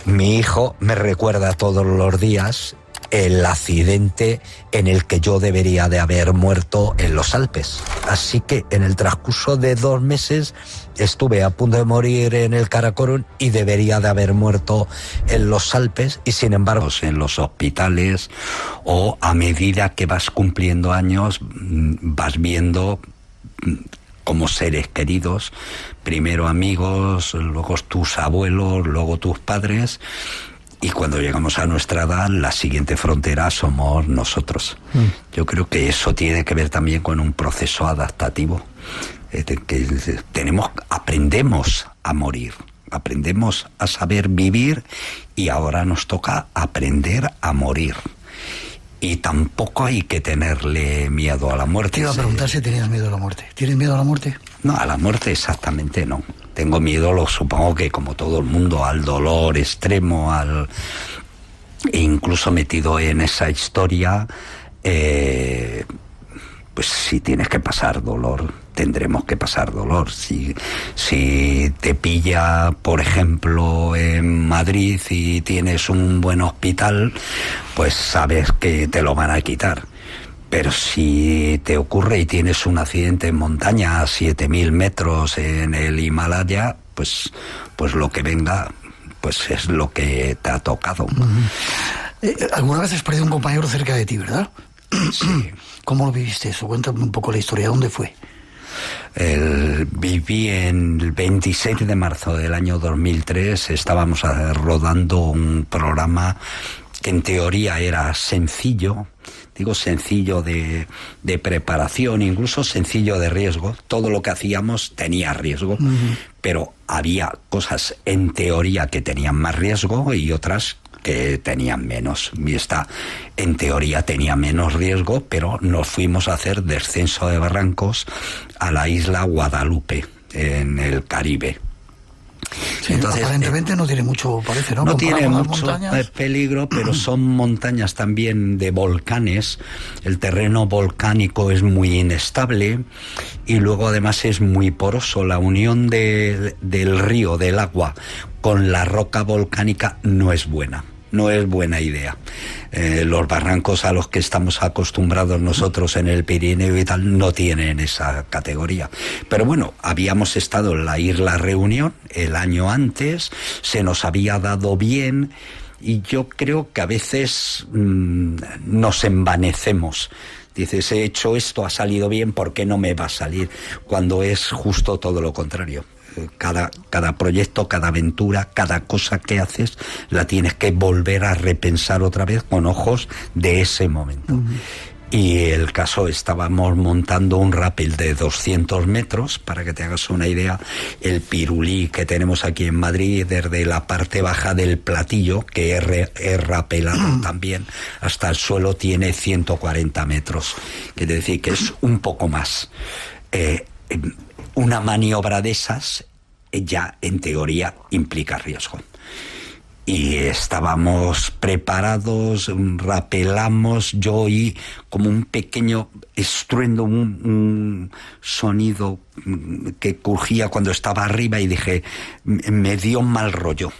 Mi hijo me recuerda todos los días el accidente en el que yo debería de haber muerto en los Alpes. Así que en el transcurso de 2 meses estuve a punto de morir en el Karakorum y debería de haber muerto en los Alpes, y sin embargo en los hospitales, o a medida que vas cumpliendo años vas viendo como seres queridos, primero amigos, luego tus abuelos, luego tus padres, Y cuando llegamos a nuestra edad, la siguiente frontera somos nosotros. Yo creo que eso tiene que ver también con un proceso adaptativo. Que aprendemos a morir, aprendemos a saber vivir y ahora nos toca aprender a morir. Y tampoco hay que tenerle miedo a la muerte. Te iba a preguntar si tenías miedo a la muerte. ¿Tienes miedo a la muerte? No, a la muerte exactamente no. Tengo miedo, supongo que como todo el mundo, al dolor extremo, e incluso metido en esa historia, pues si tienes que pasar dolor, tendremos que pasar dolor. Si te pilla, por ejemplo, en Madrid y tienes un buen hospital, pues sabes que te lo van a quitar. Pero si te ocurre y tienes un accidente en montaña a 7.000 metros en el Himalaya, pues lo que venga, pues es lo que te ha tocado. ¿Alguna vez has perdido un compañero cerca de ti, verdad? Sí. ¿Cómo lo viviste eso? Cuéntame un poco la historia. ¿Dónde fue? Viví en el 26 de marzo del año 2003. Estábamos rodando un programa que en teoría era sencillo. Digo sencillo de preparación, incluso sencillo de riesgo. Todo lo que hacíamos tenía riesgo, pero había cosas en teoría que tenían más riesgo y otras que tenían menos. Y esta, en teoría, tenía menos riesgo, pero nos fuimos a hacer descenso de barrancos a la isla Guadalupe, en el Caribe. Sí, entonces, aparentemente no tiene mucho, parece, ¿no? No tiene mucho montañas. peligro, pero son montañas también de volcanes. El terreno volcánico es muy inestable y luego además es muy poroso. La unión del río, del agua, con la roca volcánica no es buena. No es buena idea. Los barrancos a los que estamos acostumbrados nosotros en el Pirineo y tal no tienen esa categoría. Pero bueno, habíamos estado en la isla Reunión el año antes, se nos había dado bien y yo creo que a veces nos envanecemos. Dices, he hecho esto, ha salido bien, ¿por qué no me va a salir? Cuando es justo todo lo contrario. Cada proyecto, cada aventura, cada cosa que haces, la tienes que volver a repensar otra vez con ojos de ese momento. Y el caso, estábamos montando un rappel de 200 metros, para que te hagas una idea, el pirulí que tenemos aquí en Madrid, desde la parte baja del platillo, que he rapelado también, hasta el suelo tiene 140 metros. Quiere decir que es un poco más. Una maniobra de esas ya en teoría implica riesgo. Y estábamos preparados, rapelamos, yo oí como un pequeño estruendo, un sonido que crujía cuando estaba arriba y dije, me dio mal rollo.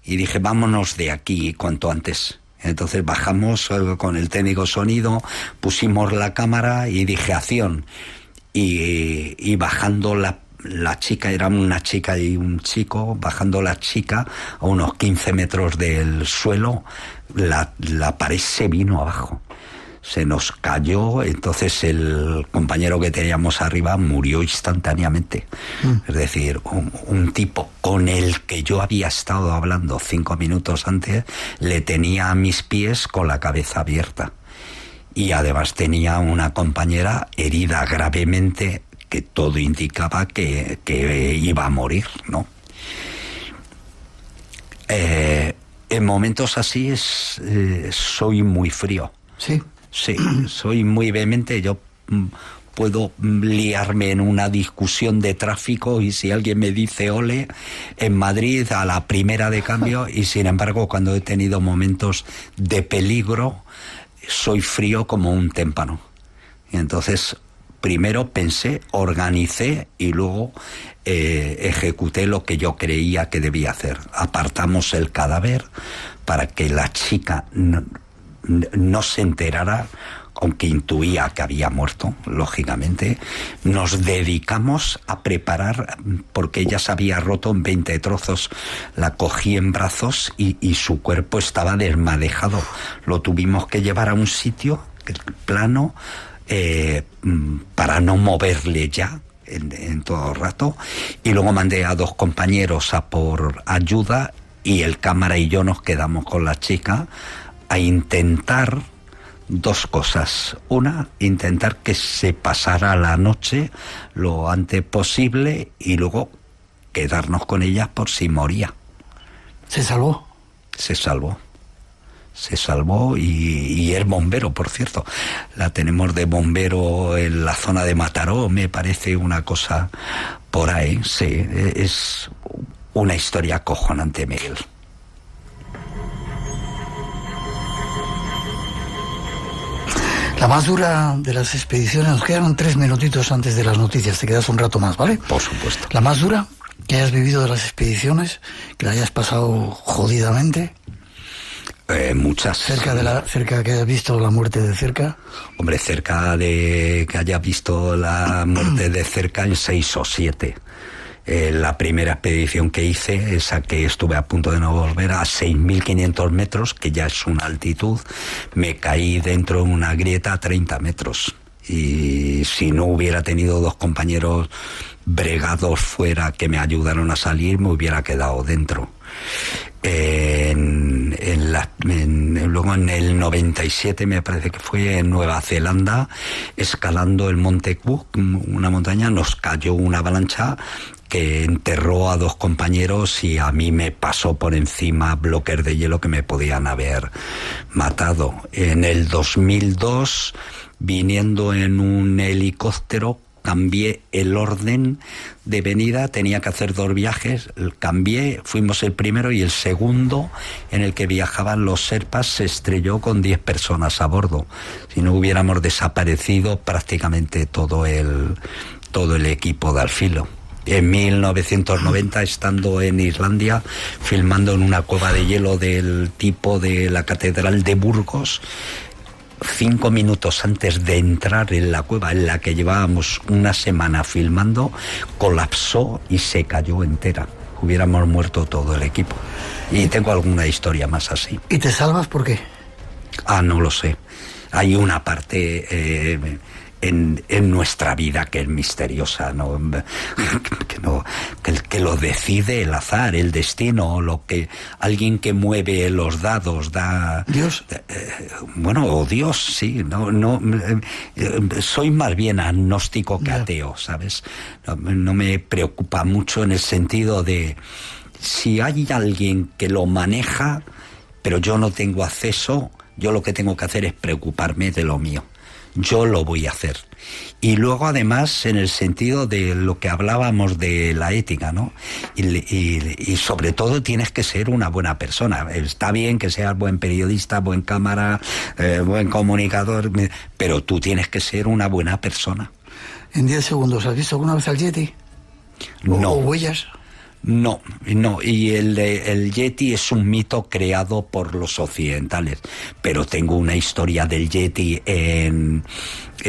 Y dije, vámonos de aquí cuanto antes. Entonces bajamos con el técnico sonido, pusimos la cámara y dije, acción. Y bajando la chica, era una chica y un chico, bajando la chica a unos 15 metros del suelo, la pared se vino abajo. Se nos cayó, entonces el compañero que teníamos arriba murió instantáneamente. Es decir, un tipo con el que yo había estado hablando 5 minutos antes, le tenía a mis pies con la cabeza abierta. Y además tenía una compañera herida gravemente, que todo indicaba que iba a morir, ¿no? En momentos así soy muy frío. ¿Sí? Sí, soy muy vehemente. Yo puedo liarme en una discusión de tráfico y si alguien me dice ole, en Madrid a la primera de cambio, y sin embargo cuando he tenido momentos de peligro soy frío como un témpano. Y entonces primero pensé, organicé y luego ejecuté lo que yo creía que debía hacer. Apartamos el cadáver para que la chica no se enterara, aunque intuía que había muerto, lógicamente. Nos dedicamos a preparar, porque ella se había roto en 20 trozos. La cogí en brazos y su cuerpo estaba desmadejado. Lo tuvimos que llevar a un sitio plano, para no moverle ya en todo el rato, y luego mandé a 2 compañeros a por ayuda y el cámara y yo nos quedamos con la chica a intentar dos cosas. Una, intentar que se pasara la noche lo antes posible y luego quedarnos con ella por si moría. ¿Se salvó? Se salvó. Se salvó y es bombero, por cierto. La tenemos de bombero en la zona de Mataró, me parece una cosa por ahí. Sí, es una historia acojonante, Miguel. La más dura de las expediciones, nos quedan 3 minutitos antes de las noticias, te quedas un rato más, ¿vale? Por supuesto. La más dura que hayas vivido de las expediciones, que la hayas pasado jodidamente. Muchas. Cerca que hayas visto la muerte de cerca. Hombre, cerca de que haya visto la muerte de cerca en 6 o 7. La primera expedición que hice, esa que estuve a punto de no volver, a 6.500 metros, que ya es una altitud, me caí dentro de una grieta a 30 metros. Y si no hubiera tenido 2 compañeros bregados fuera que me ayudaron a salir, me hubiera quedado dentro. Luego en el 97 me parece que fue en Nueva Zelanda, escalando el Monte Cook, una montaña, nos cayó una avalancha que enterró a 2 compañeros y a mí me pasó por encima bloques de hielo que me podían haber matado. En el 2002, viniendo en un helicóptero, cambié el orden de venida, tenía que hacer 2 viajes, cambié, fuimos el primero y el segundo en el que viajaban los Sherpas se estrelló con 10 personas a bordo. Si no hubiéramos desaparecido prácticamente todo el equipo de al filo. En 1990, estando en Islandia, filmando en una cueva de hielo del tipo de la Catedral de Burgos, 5 minutos antes de entrar en la cueva en la que llevábamos una semana filmando, colapsó y se cayó entera. Hubiéramos muerto todo el equipo. Y tengo alguna historia más así. ¿Y te salvas por qué? No lo sé. Hay una parte en nuestra vida que es misteriosa, ¿no? Que lo decide el azar, el destino, lo que alguien que mueve los dados da. Dios. O Dios, sí. No, soy más bien agnóstico que ateo, ¿sabes? No me preocupa mucho en el sentido de si hay alguien que lo maneja, pero yo no tengo acceso, yo lo que tengo que hacer es preocuparme de lo mío. Yo lo voy a hacer. Y luego, además, en el sentido de lo que hablábamos de la ética, ¿no? Y sobre todo tienes que ser una buena persona. Está bien que seas buen periodista, buen cámara, buen comunicador, pero tú tienes que ser una buena persona. En 10 segundos, ¿has visto alguna vez al Yeti? No. ¿O huellas? No, y el Yeti es un mito creado por los occidentales, pero tengo una historia del Yeti en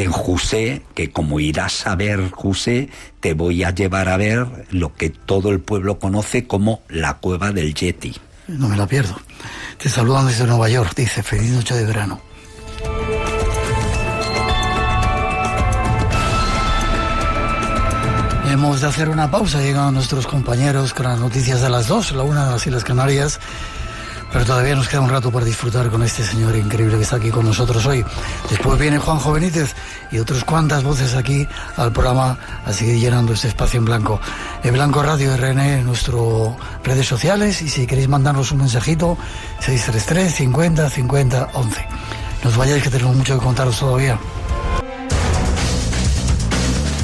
José, que como irás a ver, José, te voy a llevar a ver lo que todo el pueblo conoce como la cueva del Yeti. No me la pierdo. Te saludan desde Nueva York, dice, feliz noche de verano. Hemos de hacer una pausa, llegan nuestros compañeros con las noticias de las 2, la 1 de las Islas Canarias, pero todavía nos queda un rato para disfrutar con este señor increíble que está aquí con nosotros hoy. Después viene Juanjo Benítez y otras cuantas voces aquí al programa a seguir llenando este espacio en blanco. En Blanco Radio RN, nuestras redes sociales, y si queréis mandarnos un mensajito, 633 50 50 11. No os vayáis, que tenemos mucho que contaros todavía.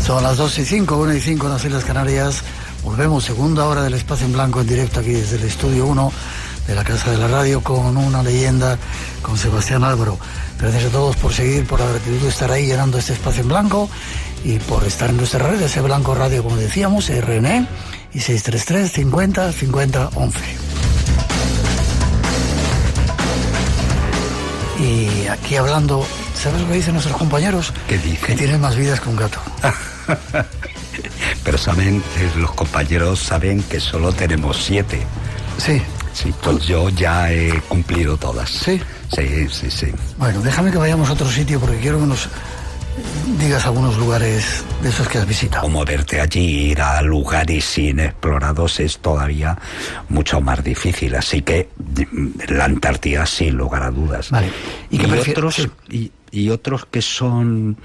Son las 2:05, 1:05 en las Islas Canarias. Volvemos, segunda hora del Espacio en Blanco en directo aquí desde el Estudio 1 de la Casa de la Radio con una leyenda, con Sebastián Álvaro. Gracias a todos por seguir, por la gratitud de estar ahí llenando este Espacio en Blanco y por estar en nuestras redes, Blanco Radio, como decíamos, RN, y 633 50 50 11. Y aquí hablando, ¿sabes lo que dicen nuestros compañeros? ¿Qué dicen? Que tienen más vidas que un gato. Pero saben, los compañeros saben que solo tenemos 7. Sí. Sí, pues yo ya he cumplido todas. ¿Sí? Sí. Bueno, déjame que vayamos a otro sitio porque quiero que digas algunos lugares de esos que has visitado. Como verte allí, ir a lugares inexplorados es todavía mucho más difícil, así que la Antártida sin lugar a dudas. Vale. Y otros que son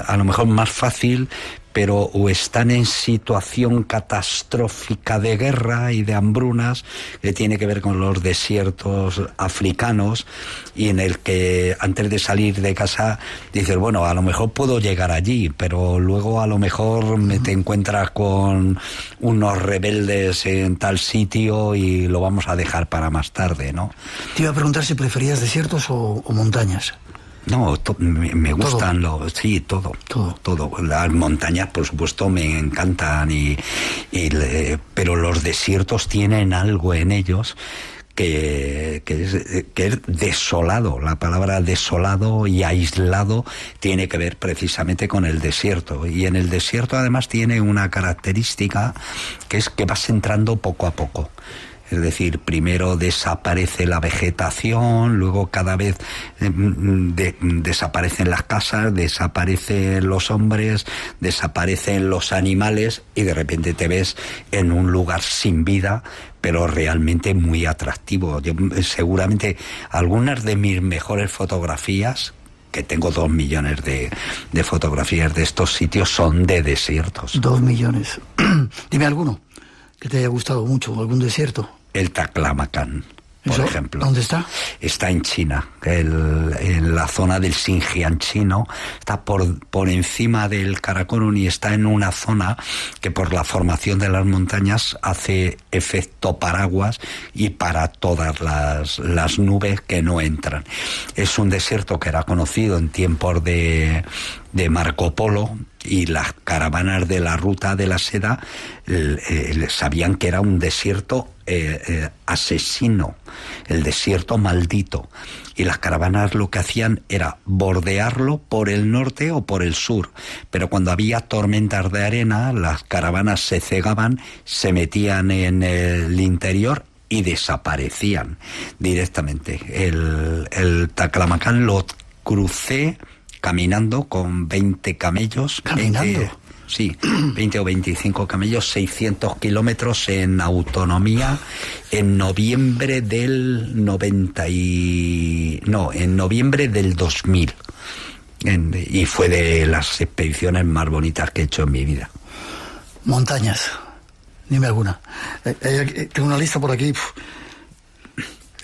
a lo mejor más fácil, pero o están en situación catastrófica de guerra y de hambrunas, que tiene que ver con los desiertos africanos, y en el que antes de salir de casa dices, bueno, a lo mejor puedo llegar allí, pero luego a lo mejor te encuentras con unos rebeldes en tal sitio y lo vamos a dejar para más tarde, ¿no? Te iba a preguntar si preferías desiertos o montañas. No, me gustan todo. Las montañas, por supuesto, me encantan, pero los desiertos tienen algo en ellos que es desolado. La palabra desolado y aislado tiene que ver precisamente con el desierto. Y en el desierto además tiene una característica, que es que vas entrando poco a poco. Es decir, primero desaparece la vegetación, luego cada vez desaparecen las casas, desaparecen los hombres, desaparecen los animales, y de repente te ves en un lugar sin vida, pero realmente muy atractivo. Seguramente algunas de mis mejores fotografías, que tengo 2 millones de fotografías de estos sitios, son de desiertos. 2 millones. Dime alguno que te haya gustado mucho, algún desierto. El Taklamakan, por ejemplo. ¿Dónde está? Está en China, en la zona del Xinjiang chino. Está por encima del Karakorum y está en una zona que por la formación de las montañas hace efecto paraguas y para todas las nubes que no entran. Es un desierto que era conocido en tiempos de Marco Polo, y las caravanas de la ruta de la seda sabían que era un desierto asesino, el desierto maldito, y las caravanas lo que hacían era bordearlo por el norte o por el sur, pero cuando había tormentas de arena las caravanas se cegaban, se metían en el interior y desaparecían directamente. El Taklamakan lo crucé caminando con 20 camellos. ¿Caminando? Sí, 20 o 25 camellos, 600 kilómetros en autonomía, en noviembre del en noviembre del 2000. Y fue de las expediciones más bonitas que he hecho en mi vida. Montañas, dime alguna. Tengo una lista por aquí.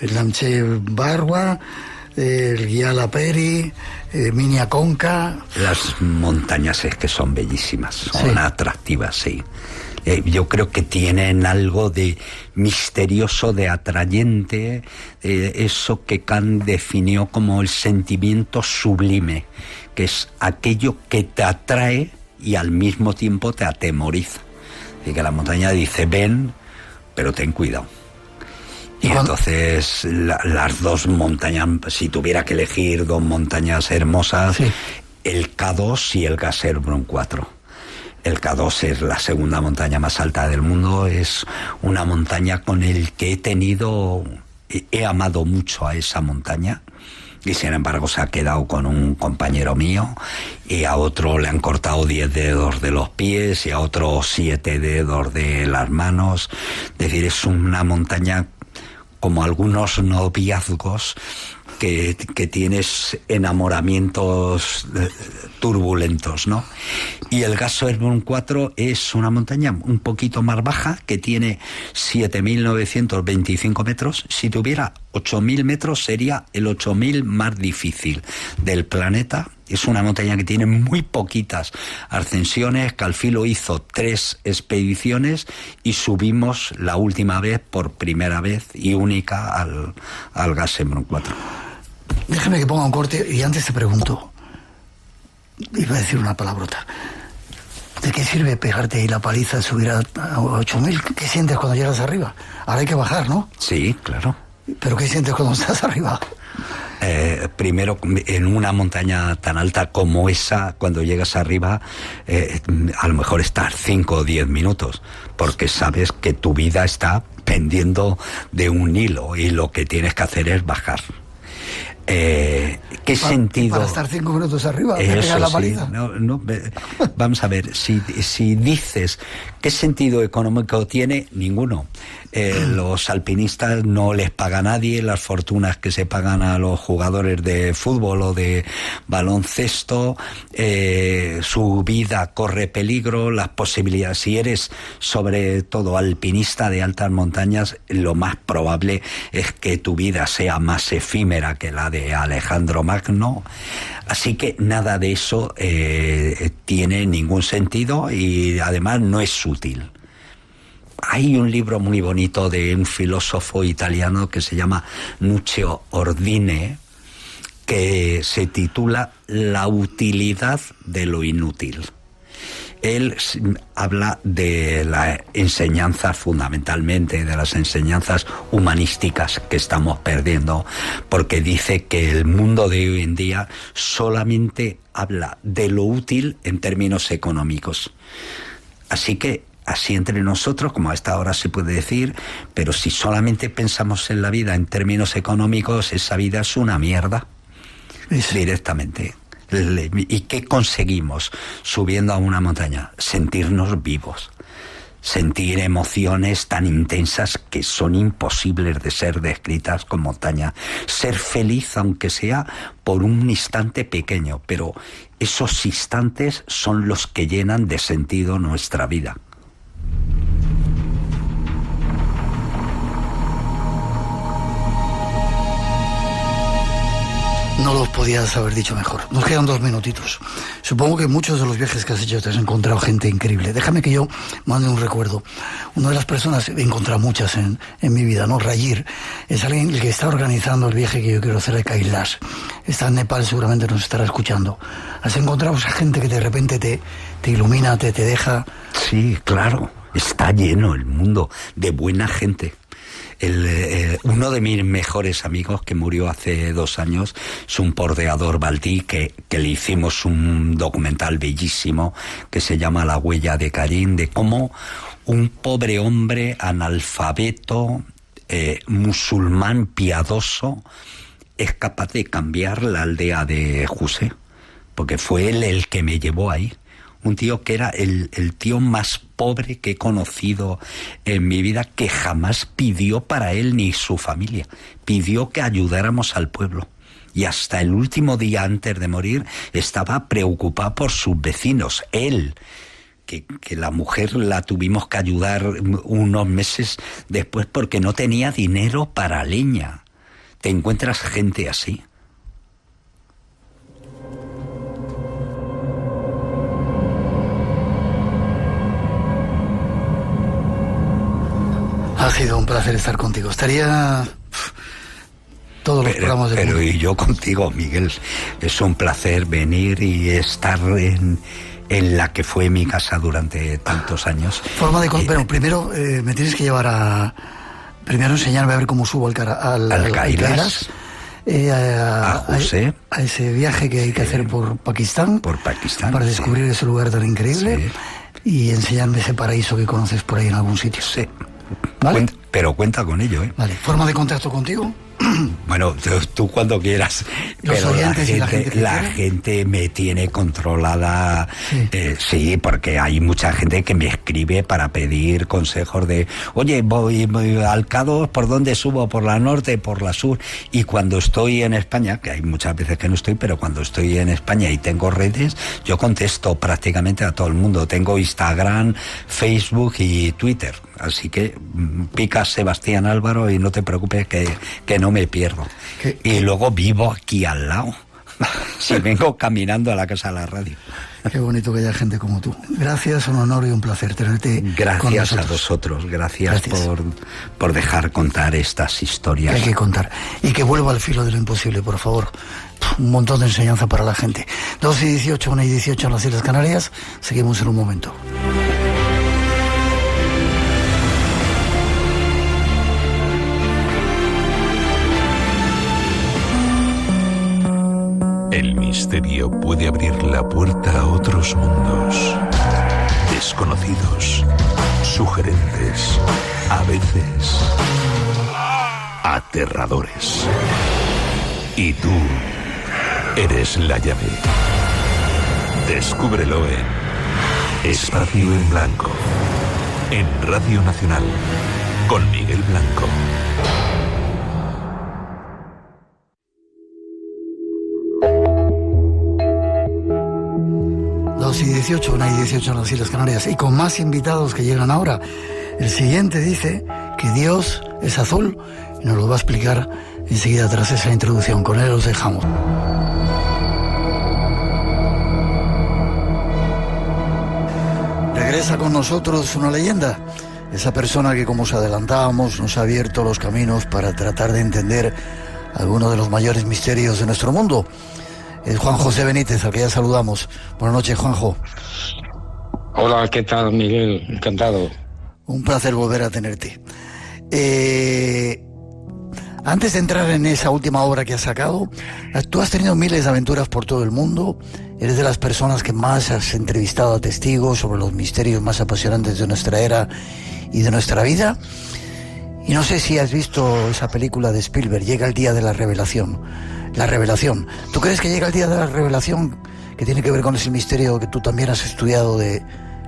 El Namche Barwa, el Guiala Peri, Minya Konka. Las montañas es que son bellísimas, son atractivas, sí. Yo creo que tienen algo de misterioso, de atrayente, eso que Kant definió como el sentimiento sublime, que es aquello que te atrae y al mismo tiempo te atemoriza. Y que la montaña dice, ven, pero ten cuidado. Y entonces las dos montañas, si tuviera que elegir 2 montañas hermosas, el K2 y el Gasherbrum 4. El K2 es la segunda montaña más alta del mundo, es una montaña con el que he amado mucho a esa montaña, y sin embargo se ha quedado con un compañero mío, y a otro le han cortado 10 dedos de los pies y a otro 7 dedos de las manos. Es decir, es una montaña como algunos noviazgos que tienes enamoramientos turbulentos, ¿no? Y el Gasherbrum 4 es una montaña un poquito más baja, que tiene 7.925 metros. Si tuviera 8.000 metros sería el 8.000 más difícil del planeta. Es una montaña que tiene muy poquitas ascensiones. Calfilo hizo 3 expediciones y subimos la última vez, por primera vez y única, al Gasherbrum 4. Déjame que ponga un corte y antes te pregunto, iba a decir una palabrota. ¿De qué sirve pegarte ahí la paliza, subir a 8.000? ¿Qué sientes cuando llegas arriba? Ahora hay que bajar, ¿no? Sí, claro. ¿Pero qué sientes cuando estás arriba? Primero, en una montaña tan alta como esa, cuando llegas arriba, a lo mejor estás 5 o 10 minutos, porque sabes que tu vida está pendiendo de un hilo y lo que tienes que hacer es bajar. ¿Qué sentido? Para estar 5 minutos arriba, de pegar la paliza. Vamos a ver, si dices qué sentido económico tiene, ninguno. Los alpinistas no les paga a nadie las fortunas que se pagan a los jugadores de fútbol o de baloncesto, su vida corre peligro, las posibilidades. Si eres sobre todo alpinista de altas montañas, lo más probable es que tu vida sea más efímera que la de Alejandro Magno. Así que nada de eso tiene ningún sentido y además no es útil. Hay un libro muy bonito de un filósofo italiano que se llama Nuccio Ordine, que se titula La utilidad de lo inútil. Él habla de la enseñanza, fundamentalmente de las enseñanzas humanísticas que estamos perdiendo, porque dice que el mundo de hoy en día solamente habla de lo útil en términos económicos. Así que, así entre nosotros, como a esta hora se puede decir, pero si solamente pensamos en la vida en términos económicos, esa vida es una mierda, directamente. ¿Y qué conseguimos subiendo a una montaña? Sentirnos vivos, sentir emociones tan intensas que son imposibles de ser descritas con montaña, ser feliz aunque sea por un instante pequeño, pero esos instantes son los que llenan de sentido nuestra vida. No los podías haber dicho mejor. Nos quedan 2 minutitos. Supongo que en muchos de los viajes que has hecho te has encontrado gente increíble. Déjame que yo mande un recuerdo. Una de las personas, he encontrado muchas en mi vida, ¿no? Rayir, es alguien el que está organizando el viaje que yo quiero hacer de Kailash. Está en Nepal, seguramente nos estará escuchando. ¿Has encontrado esa gente que de repente te ilumina, te deja? Sí, claro. Está lleno el mundo de buena gente. Uno de mis mejores amigos que murió hace 2 años es un porteador baldí que le hicimos un documental bellísimo que se llama La huella de Karim, de cómo un pobre hombre analfabeto, musulmán piadoso, es capaz de cambiar la aldea de José, porque fue él el que me llevó ahí. Un tío que era el tío más pobre que he conocido en mi vida, que jamás pidió para él ni su familia. Pidió que ayudáramos al pueblo. Y hasta el último día antes de morir estaba preocupado por sus vecinos. Él, que la mujer la tuvimos que ayudar unos meses después porque no tenía dinero para leña. ¿Te encuentras gente así? Ha sido un placer estar contigo. Estaría todos los programas del mundo. Pero y yo contigo, Miguel. Es un placer venir y estar en la que fue mi casa durante tantos años. Pero primero me tienes que llevar primero enseñarme a ver cómo subo al Kailash. A José. A ese viaje que hay que hacer por Pakistán. Para descubrir ese lugar tan increíble. Sí. Y enseñarme ese paraíso que conoces por ahí en algún sitio. Sí. ¿Vale? Pero cuenta con ello, ¿eh? Vale. ¿Forma de contacto contigo? Bueno, tú cuando quieras. Pero la gente me tiene controlada. Sí. Sí, porque hay mucha gente que me escribe para pedir consejos de, oye, voy al K2, ¿por dónde subo? ¿Por la norte? ¿Por la sur? Y cuando estoy en España, que hay muchas veces que no estoy, pero cuando estoy en España y tengo redes, yo contesto prácticamente a todo el mundo. Tengo Instagram, Facebook y Twitter. Así que pica Sebastián Álvaro y no te preocupes que no me pierdo. Y luego vivo aquí al lado. Si vengo caminando a la casa de la radio. Qué bonito que haya gente como tú. Gracias, un honor y un placer tenerte. Gracias a vosotros. Gracias. Por dejar contar estas historias. Que hay que contar. Y que vuelva al filo de lo imposible, por favor. Un montón de enseñanza para la gente. 2:18, 1:18 en las Islas Canarias. Seguimos en un momento. El misterio puede abrir la puerta a otros mundos, desconocidos, sugerentes, a veces aterradores. ¿Y tú Eres la llave. Descúbrelo en Espacio en Blanco, en Radio Nacional, con Miguel Blanco. Y 18, 1:18 en las Islas Canarias, y con más invitados que llegan ahora. El siguiente dice que Dios es azul y nos lo va a explicar enseguida tras esa introducción. Con él os dejamos. Regresa con nosotros una leyenda, esa persona que, como os adelantábamos, nos ha abierto los caminos para tratar de entender algunos de los mayores misterios de nuestro mundo. Es Juan José Benítez, al que ya saludamos. Buenas noches, Juanjo. Hola, ¿qué tal, Miguel? Encantado. Un placer volver a tenerte. Antes de entrar en esa última obra que has sacado, tú has tenido miles de aventuras por todo el mundo. Eres de las personas que más has entrevistado a testigos sobre los misterios más apasionantes de nuestra era y de nuestra vida. Y no sé si has visto esa película de Spielberg, Llega el día de la revelación. La revelación. ¿Tú crees que llega el día de la revelación, que tiene que ver con ese misterio que tú también has estudiado de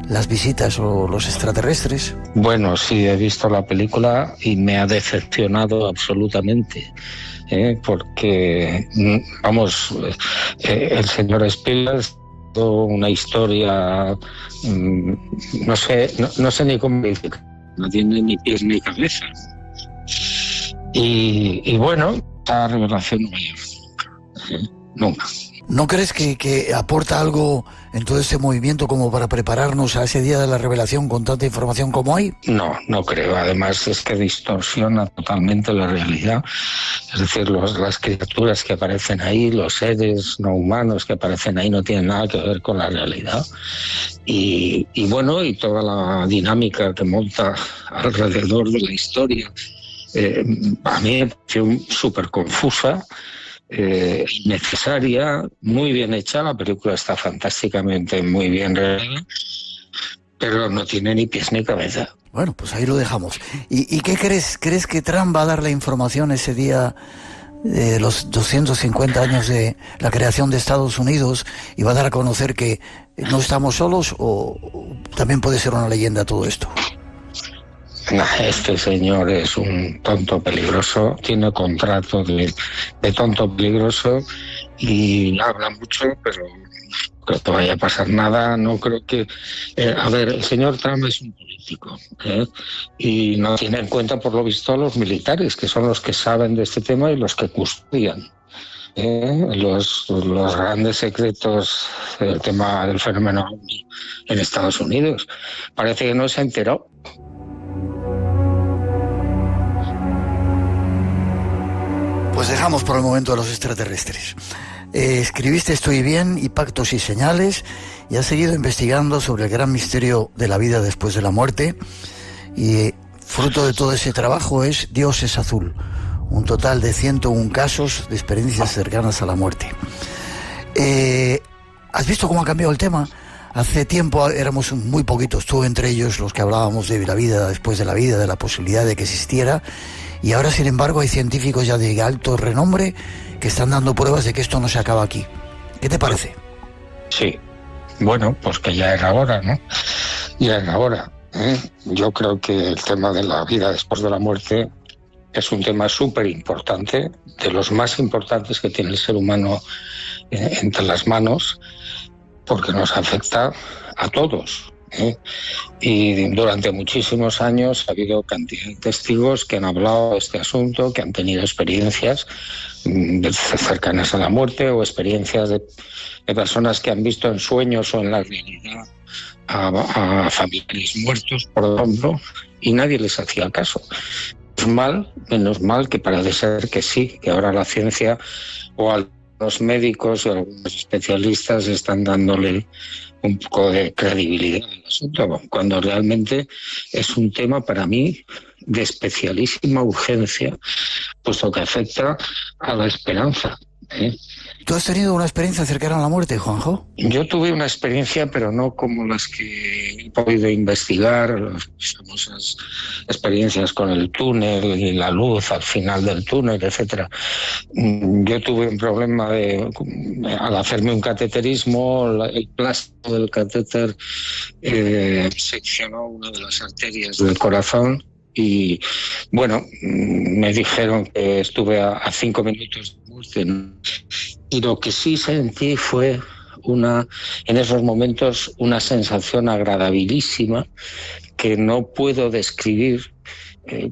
las visitas o los extraterrestres? Bueno, sí, he visto la película y me ha decepcionado absolutamente, porque, vamos, el señor Spielberg es una historia, no sé ni cómo decir, no tiene ni pies ni cabeza. Y bueno, esa revelación no hay. Nunca. ¿No crees que aporta algo en todo este movimiento como para prepararnos a ese día de la revelación con tanta información como hay? No creo. Además es que distorsiona totalmente la realidad. Es decir, las criaturas que aparecen ahí, los seres no humanos que aparecen ahí no tienen nada que ver con la realidad. Y bueno, y toda la dinámica que monta alrededor de la historia, a mí me pareció súper confusa. Innecesaria, muy bien hecha, la película está fantásticamente muy bien realizada, pero no tiene ni pies ni cabeza. Bueno, pues ahí lo dejamos. ¿Y qué crees? ¿Crees que Trump va a dar la información ese día de los 250 años de la creación de Estados Unidos y va a dar a conocer que no estamos solos, o también puede ser una leyenda todo esto? Este señor es un tonto peligroso, tiene contrato de tonto peligroso y habla mucho, pero no creo que vaya a pasar nada. No creo que... a ver, el señor Trump es un político, y no tiene en cuenta, por lo visto, a los militares, que son los que saben de este tema y los que custodian los grandes secretos del tema del fenómeno OVNI en Estados Unidos. Parece que no se ha enterado. Pues dejamos por el momento a los extraterrestres. Escribiste Estoy bien y Pactos y señales, y has seguido investigando sobre el gran misterio de la vida después de la muerte, y fruto de todo ese trabajo es Dios es azul, un total de 101 casos de experiencias cercanas a la muerte. ¿Has visto cómo ha cambiado el tema? Hace tiempo éramos muy poquitos, tú entre ellos, los que hablábamos de la vida después de la vida, de la posibilidad de que existiera. Y ahora, sin embargo, hay científicos ya de alto renombre que están dando pruebas de que esto no se acaba aquí. ¿Qué te parece? Sí, bueno, pues que ya era hora, ¿no? Ya era hora. Yo creo que el tema de la vida después de la muerte es un tema súper importante, de los más importantes que tiene el ser humano entre las manos, porque nos afecta a todos. Y durante muchísimos años ha habido cantidad de testigos que han hablado de este asunto, que han tenido experiencias cercanas a la muerte o experiencias de personas que han visto en sueños o en la realidad a familiares muertos, por ejemplo, y nadie les hacía caso. Menos mal que parece ser que sí, que ahora la ciencia o algunos médicos o algunos especialistas están dándole un poco de credibilidad al asunto, cuando realmente es un tema para mí de especialísima urgencia, puesto que afecta a la esperanza. ¿Tú has tenido una experiencia cercana a la muerte, Juanjo? Yo tuve una experiencia, pero no como las que he podido investigar, las famosas experiencias con el túnel y la luz al final del túnel, etcétera. Yo tuve un problema al hacerme un cateterismo, el plástico del catéter seccionó una de las arterias del corazón. Y bueno, me dijeron que estuve a 5 minutos de muerte. Y lo que sí sentí fue en esos momentos una sensación agradabilísima que no puedo describir.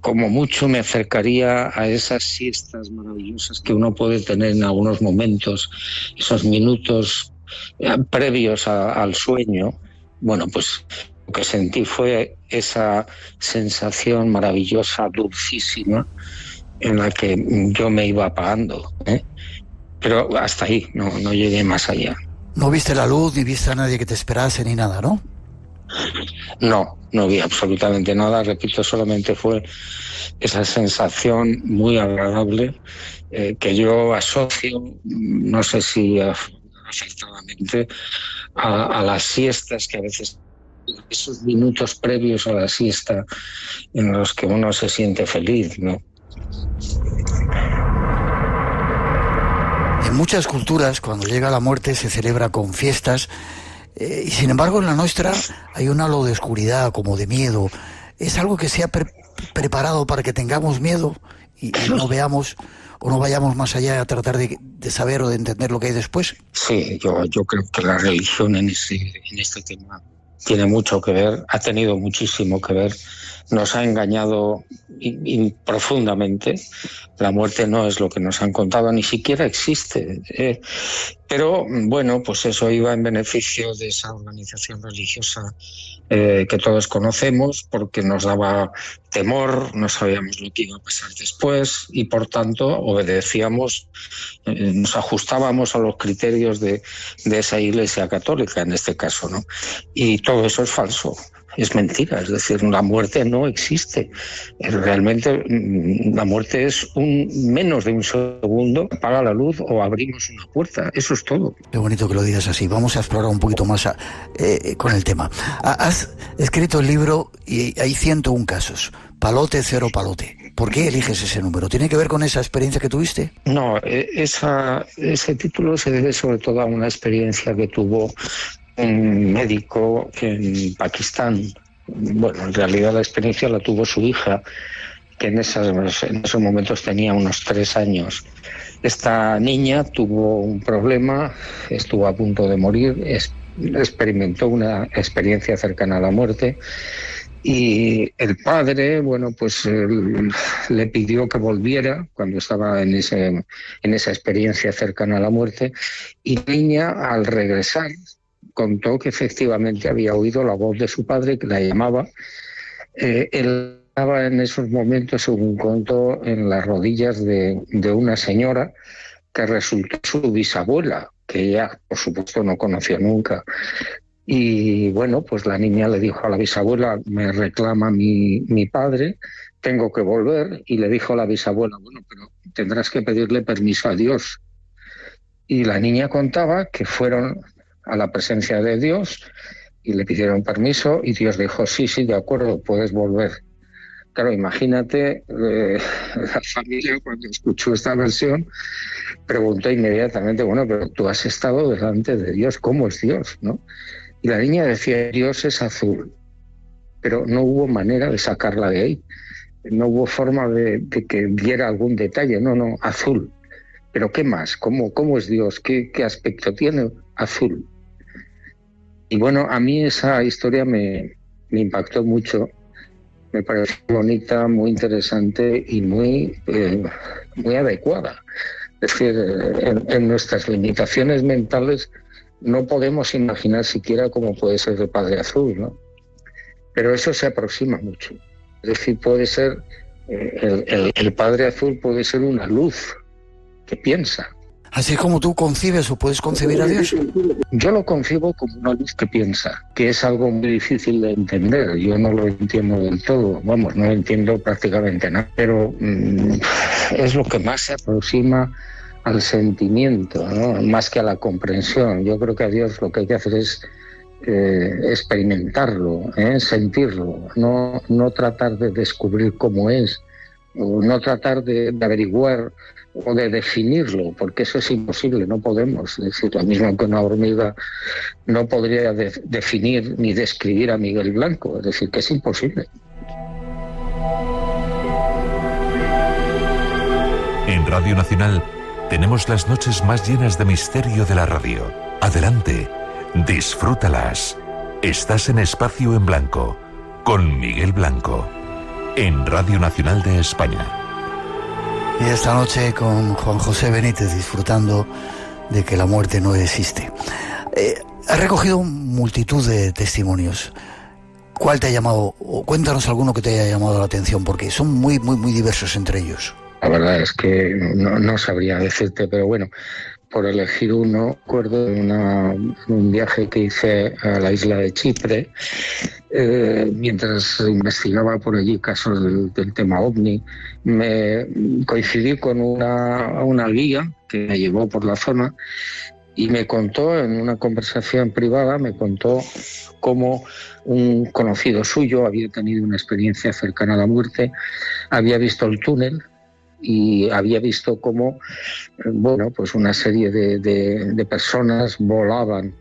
Como mucho me acercaría a esas siestas maravillosas que uno puede tener en algunos momentos, esos minutos previos al sueño. Bueno, pues lo que sentí fue esa sensación maravillosa, dulcísima, en la que yo me iba apagando, Pero hasta ahí, no llegué más allá. No viste la luz, ni viste a nadie que te esperase, ni nada, ¿no? No vi absolutamente nada. Repito, solamente fue esa sensación muy agradable que yo asocio, no sé si acertadamente, a las siestas que a veces... esos minutos previos a la siesta en los que uno se siente feliz, ¿no? En muchas culturas, cuando llega la muerte, se celebra con fiestas, y sin embargo en la nuestra hay un halo de oscuridad, como de miedo. ¿Es algo que se ha preparado para que tengamos miedo y no veamos o no vayamos más allá a tratar de saber o de entender lo que hay después? Sí, yo creo que la religión en este tema tiene mucho que ver, ha tenido muchísimo que ver, nos ha engañado profundamente. La muerte no es lo que nos han contado, ni siquiera existe. Pero bueno, pues eso iba en beneficio de esa organización religiosa que todos conocemos, porque nos daba temor, no sabíamos lo que iba a pasar después y por tanto obedecíamos, nos ajustábamos a los criterios de esa Iglesia católica en este caso, ¿no? Y todo eso es falso. Es mentira, es decir, la muerte no existe. Realmente la muerte es menos de un segundo, apaga la luz o abrimos una puerta, eso es todo. Qué bonito que lo digas así. Vamos a explorar un poquito más con el tema. Has escrito el libro y hay 101 casos. Palote, cero palote. ¿Por qué eliges ese número? ¿Tiene que ver con esa experiencia que tuviste? No, ese título se debe sobre todo a una experiencia que tuvo un médico en Pakistán. Bueno, en realidad la experiencia la tuvo su hija, que en esos momentos tenía unos 3 años. Esta niña tuvo un problema, estuvo a punto de morir, experimentó una experiencia cercana a la muerte y el padre, bueno, pues le pidió que volviera cuando estaba en esa experiencia cercana a la muerte, y la niña, al regresar, contó que efectivamente había oído la voz de su padre que la llamaba. Él estaba en esos momentos, según contó, en las rodillas de una señora que resultó su bisabuela, que ella, por supuesto, no conoció nunca. Y bueno, pues la niña le dijo a la bisabuela: me reclama mi padre, tengo que volver. Y le dijo a la bisabuela: bueno, pero tendrás que pedirle permiso a Dios. Y la niña contaba que fueron a la presencia de Dios y le pidieron permiso y Dios dijo: sí, de acuerdo, puedes volver. Claro, imagínate, la familia, cuando escuchó esta versión, preguntó inmediatamente: bueno, pero tú has estado delante de Dios, ¿cómo es Dios?, ¿no? Y la niña decía: Dios es azul. Pero no hubo manera de sacarla de ahí, no hubo forma de que diera algún detalle. No, azul. ¿Pero qué más? ¿Cómo es Dios? ¿Qué aspecto tiene? Azul. Y bueno, a mí esa historia me impactó mucho, me pareció bonita, muy interesante y muy adecuada. Es decir, en nuestras limitaciones mentales no podemos imaginar siquiera cómo puede ser el Padre Azul, ¿no? Pero eso se aproxima mucho. Es decir, puede ser, el Padre Azul puede ser una luz que piensa. Así como tú concibes o puedes concebir a Dios. Yo lo concibo como una luz que piensa, que es algo muy difícil de entender. Yo no lo entiendo del todo, vamos, no entiendo prácticamente nada, pero es lo que más se aproxima al sentimiento, ¿no? Más que a la comprensión. Yo creo que a Dios lo que hay que hacer es experimentarlo, sentirlo, no tratar de descubrir cómo es, o no tratar de averiguar o de definirlo, porque eso es imposible, no podemos. Es decir, lo mismo que una hormiga no podría definir ni describir a Miguel Blanco, es decir, que es imposible. En Radio Nacional tenemos las noches más llenas de misterio de la radio. Adelante, disfrútalas. Estás en Espacio en Blanco, con Miguel Blanco, en Radio Nacional de España. Y esta noche con Juan José Benítez, disfrutando de que la muerte no existe. Has recogido multitud de testimonios. ¿Cuál te ha llamado? O cuéntanos alguno que te haya llamado la atención, porque son muy, muy, muy diversos entre ellos. La verdad es que no sabría decirte, pero bueno, por elegir uno, recuerdo de un viaje que hice a la isla de Chipre, mientras investigaba por allí casos del tema OVNI, me coincidí con una guía que me llevó por la zona y me contó, en una conversación privada, me contó cómo un conocido suyo había tenido una experiencia cercana a la muerte, había visto el túnel y había visto cómo, bueno, pues una serie de personas volaban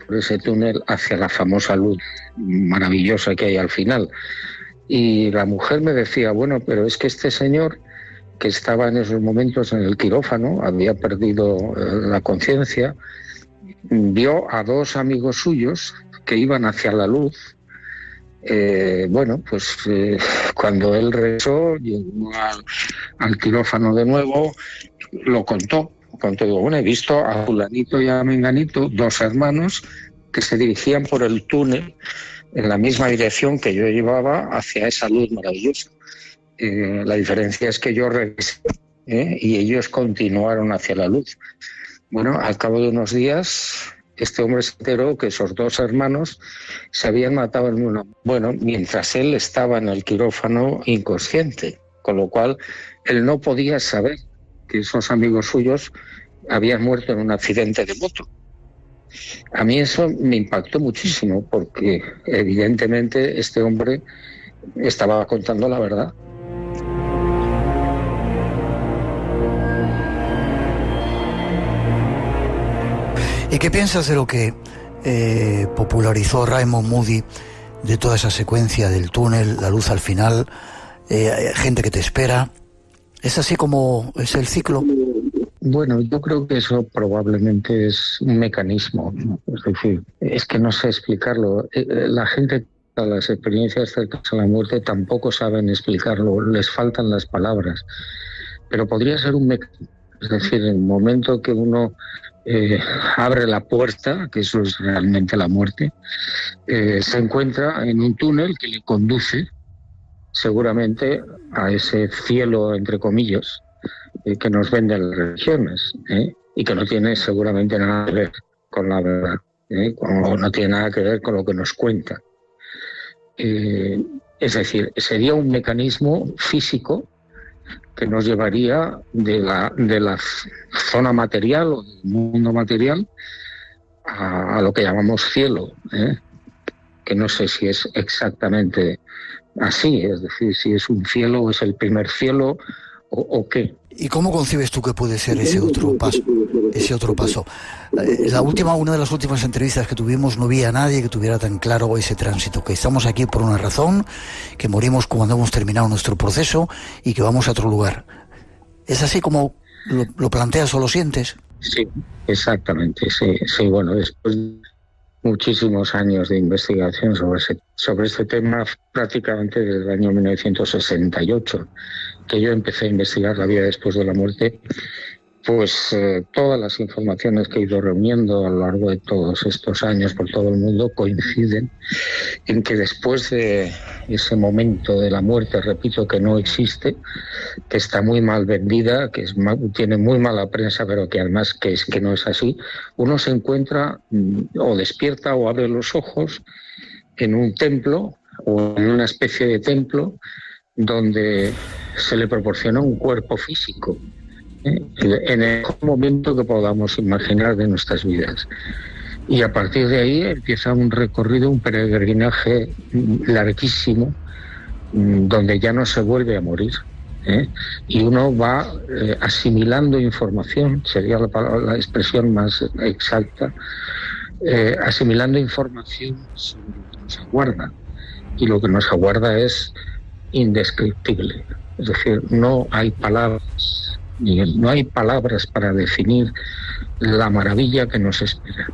por ese túnel hacia la famosa luz maravillosa que hay al final. Y la mujer me decía, bueno, pero es que este señor, que estaba en esos momentos en el quirófano, había perdido la conciencia, vio a dos amigos suyos que iban hacia la luz. Cuando él regresó, llegó al quirófano de nuevo, lo contó. Digo, bueno, he visto a fulanito y a menganito, dos hermanos, que se dirigían por el túnel en la misma dirección que yo llevaba hacia esa luz maravillosa. La diferencia es que yo regresé y ellos continuaron hacia la luz. Bueno, al cabo de unos días, este hombre se enteró que esos dos hermanos se habían matado en una... Bueno, mientras él estaba en el quirófano inconsciente, con lo cual él no podía saber que esos amigos suyos habían muerto en un accidente de moto. A mí eso me impactó muchísimo porque evidentemente este hombre estaba contando la verdad. ¿Y qué piensas de lo que popularizó Raymond Moody, de toda esa secuencia del túnel, la luz al final, gente que te espera? ¿Es así como es el ciclo? Bueno, yo creo que eso probablemente es un mecanismo, ¿no? Es decir, es que no sé explicarlo. La gente, a las experiencias cercanas a la muerte, tampoco saben explicarlo, les faltan las palabras. Pero podría ser un mecanismo. Es decir, en el momento que uno abre la puerta, que eso es realmente la muerte, se encuentra en un túnel que le conduce seguramente a ese cielo, entre comillas, que nos venden las religiones, y que no tiene seguramente nada que ver con la verdad, o no tiene nada que ver con lo que nos cuenta. Es decir, sería un mecanismo físico que nos llevaría de la zona material o del mundo material a lo que llamamos cielo, que no sé si es exactamente así, es decir, si es un cielo o es el primer cielo o qué. ¿Y cómo concibes tú que puede ser ese otro paso? Una de las últimas entrevistas que tuvimos, no vi a nadie que tuviera tan claro ese tránsito, que estamos aquí por una razón, que morimos cuando hemos terminado nuestro proceso y que vamos a otro lugar. ¿Es así como lo planteas o lo sientes? Sí, exactamente, sí. Bueno, después de muchísimos años de investigación sobre este tema, prácticamente desde el año 1968, que yo empecé a investigar la vida después de la muerte, pues todas las informaciones que he ido reuniendo a lo largo de todos estos años por todo el mundo coinciden en que después de ese momento de la muerte, repito, que no existe, que está muy mal vendida, que tiene muy mala prensa, pero que además que no es así, uno se encuentra o despierta o abre los ojos en un templo o en una especie de templo donde se le proporciona un cuerpo físico en el momento que podamos imaginar de nuestras vidas. Y a partir de ahí empieza un recorrido, un peregrinaje larguísimo, donde ya no se vuelve a morir, y uno va asimilando información, sería la expresión más exacta, asimilando información sobre lo que nos aguarda, y lo que nos aguarda es indescriptible. Es decir, no hay palabras para definir la maravilla que nos espera.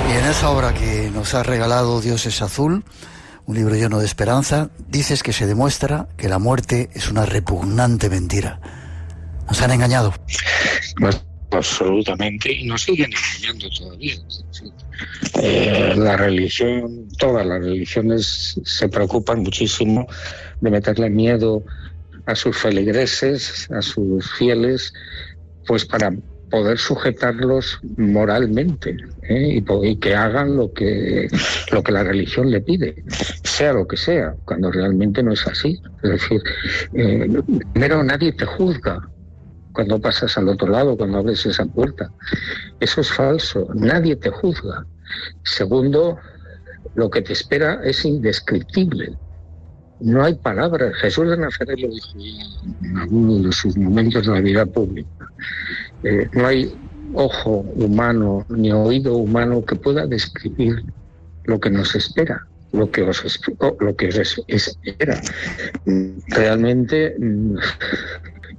Y en esa obra que nos ha regalado Dios es azul, un libro lleno de esperanza, dices que se demuestra que la muerte es una repugnante mentira. ¿Nos han engañado? Pues, absolutamente, y nos siguen engañando todavía. La religión, todas las religiones se preocupan muchísimo de meterle miedo a sus feligreses, a sus fieles, pues para poder sujetarlos moralmente, y que hagan lo que la religión le pide, sea lo que sea, cuando realmente no es así. Es decir, primero, nadie te juzga cuando pasas al otro lado, cuando abres esa puerta. Eso es falso, nadie te juzga. Segundo, lo que te espera es indescriptible. No hay palabras. Jesús de Nazaret lo dijo en algunos de sus momentos de la vida pública. No hay ojo humano ni oído humano que pueda describir lo que nos espera, lo que os espera. Realmente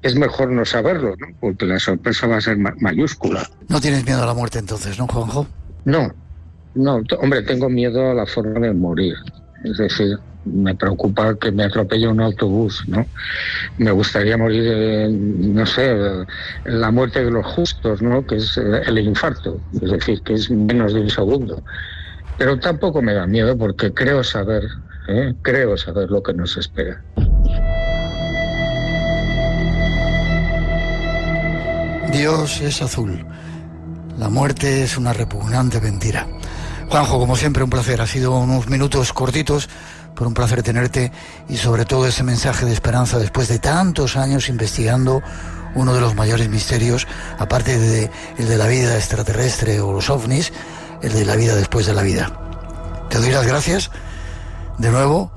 es mejor no saberlo, ¿no? Porque la sorpresa va a ser mayúscula. ¿No tienes miedo a la muerte entonces, no, Juanjo? No, hombre, tengo miedo a la forma de morir. Es decir, me preocupa que me atropelle un autobús, ¿no? Me gustaría morir, no sé, la muerte de los justos, ¿no? Que es el infarto, es decir, que es menos de un segundo. Pero tampoco me da miedo porque creo saber lo que nos espera. Dios es azul. La muerte es una repugnante mentira. Juanjo, como siempre, un placer. Ha sido unos minutos cortitos, pero un placer tenerte y sobre todo ese mensaje de esperanza después de tantos años investigando uno de los mayores misterios, aparte de el de la vida extraterrestre o los ovnis, el de la vida después de la vida. Te doy las gracias de nuevo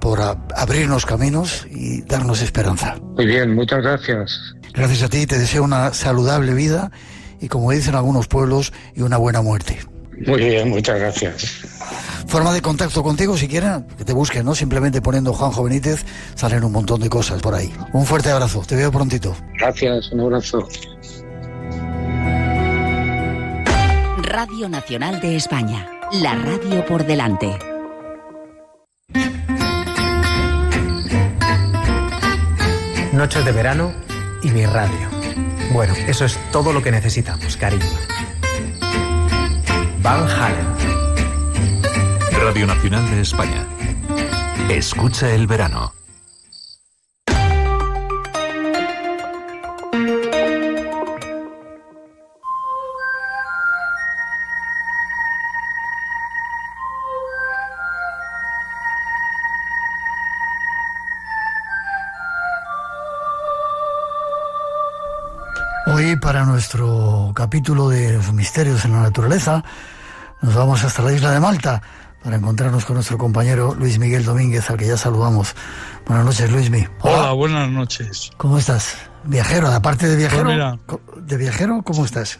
por abrirnos caminos y darnos esperanza. Muy bien, muchas gracias. Gracias a ti, te deseo una saludable vida y, como dicen algunos pueblos, y una buena muerte. Muy bien, muchas gracias. Forma de contacto contigo, si quieren, que te busquen, ¿no? Simplemente poniendo Juanjo Benítez, salen un montón de cosas por ahí. Un fuerte abrazo, te veo prontito. Gracias, un abrazo. Radio Nacional de España, la radio por delante. Noches de verano y mi radio. Bueno, eso es todo lo que necesitamos, cariño. Van Halen. Radio Nacional de España. Escucha el verano. Hoy, para nuestro capítulo de los misterios en la naturaleza, nos vamos hasta la isla de Malta para encontrarnos con nuestro compañero Luis Miguel Domínguez, al que ya saludamos. Buenas noches, Luismi. Hola, buenas noches. ¿Cómo estás? Viajero, aparte de viajero, Pues ¿de viajero cómo estás?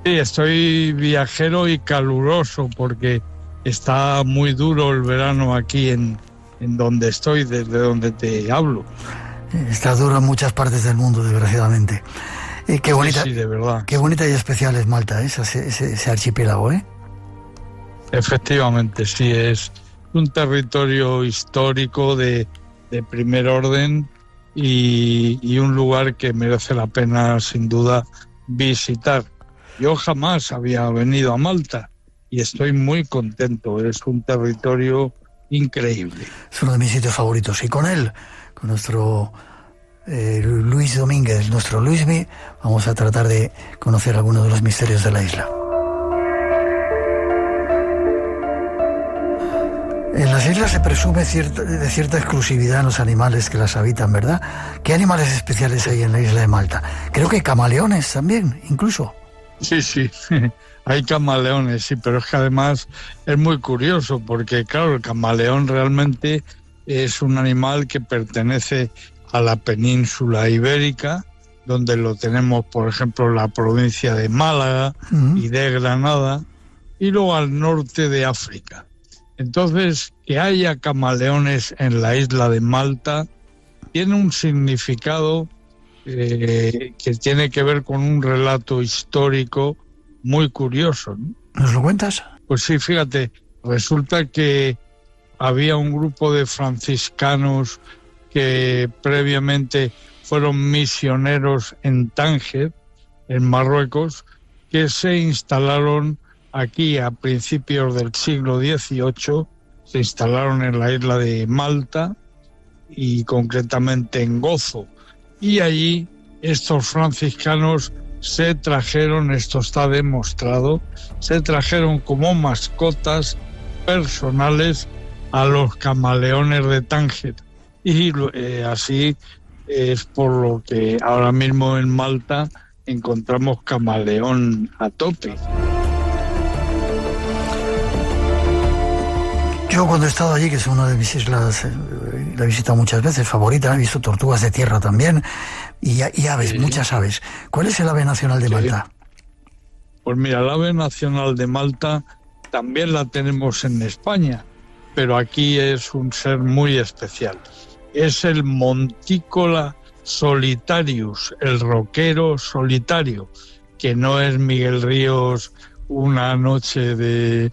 Sí, estoy viajero y caluroso porque está muy duro el verano aquí en donde estoy, desde donde te hablo. Está duro en muchas partes del mundo, desgraciadamente. Qué bonita, sí, de verdad. Qué bonita y especial es Malta, ese archipiélago, ¿eh? Efectivamente, sí, es un territorio histórico de primer orden y un lugar que merece la pena, sin duda, visitar. Yo jamás había venido a Malta y estoy muy contento. Es un territorio increíble. Es uno de mis sitios favoritos. Y con él, con nuestro Luis Domínguez, nuestro Luismi, vamos a tratar de conocer algunos de los misterios de la isla. En las islas se presume de cierta exclusividad en los animales que las habitan, ¿verdad? ¿Qué animales especiales hay en la isla de Malta? Creo que camaleones también, incluso. Sí, hay camaleones, sí, pero es que además es muy curioso porque, claro, el camaleón realmente es un animal que pertenece a la península ibérica, donde lo tenemos, por ejemplo, en la provincia de Málaga y de Granada, y luego al norte de África. Entonces, que haya camaleones en la isla de Malta tiene un significado que tiene que ver con un relato histórico muy curioso, ¿no? ¿Nos lo cuentas? Pues sí, fíjate, resulta que había un grupo de franciscanos que previamente fueron misioneros en Tánger, en Marruecos, que se instalaron aquí a principios del siglo XVIII, se instalaron en la isla de Malta y concretamente en Gozo. Y allí estos franciscanos se trajeron, esto está demostrado, se trajeron como mascotas personales a los camaleones de Tánger. Y así es por lo que ahora mismo en Malta encontramos camaleón a tope. Yo cuando he estado allí, que es una de mis islas, la he visitado muchas veces, favorita, he visto tortugas de tierra también y aves, muchas aves. ¿Cuál es el ave nacional de Malta? Pues mira, el ave nacional de Malta también la tenemos en España, pero aquí es un ser muy especial. Es el Montícola solitarius, el roquero solitario, que no es Miguel Ríos una noche de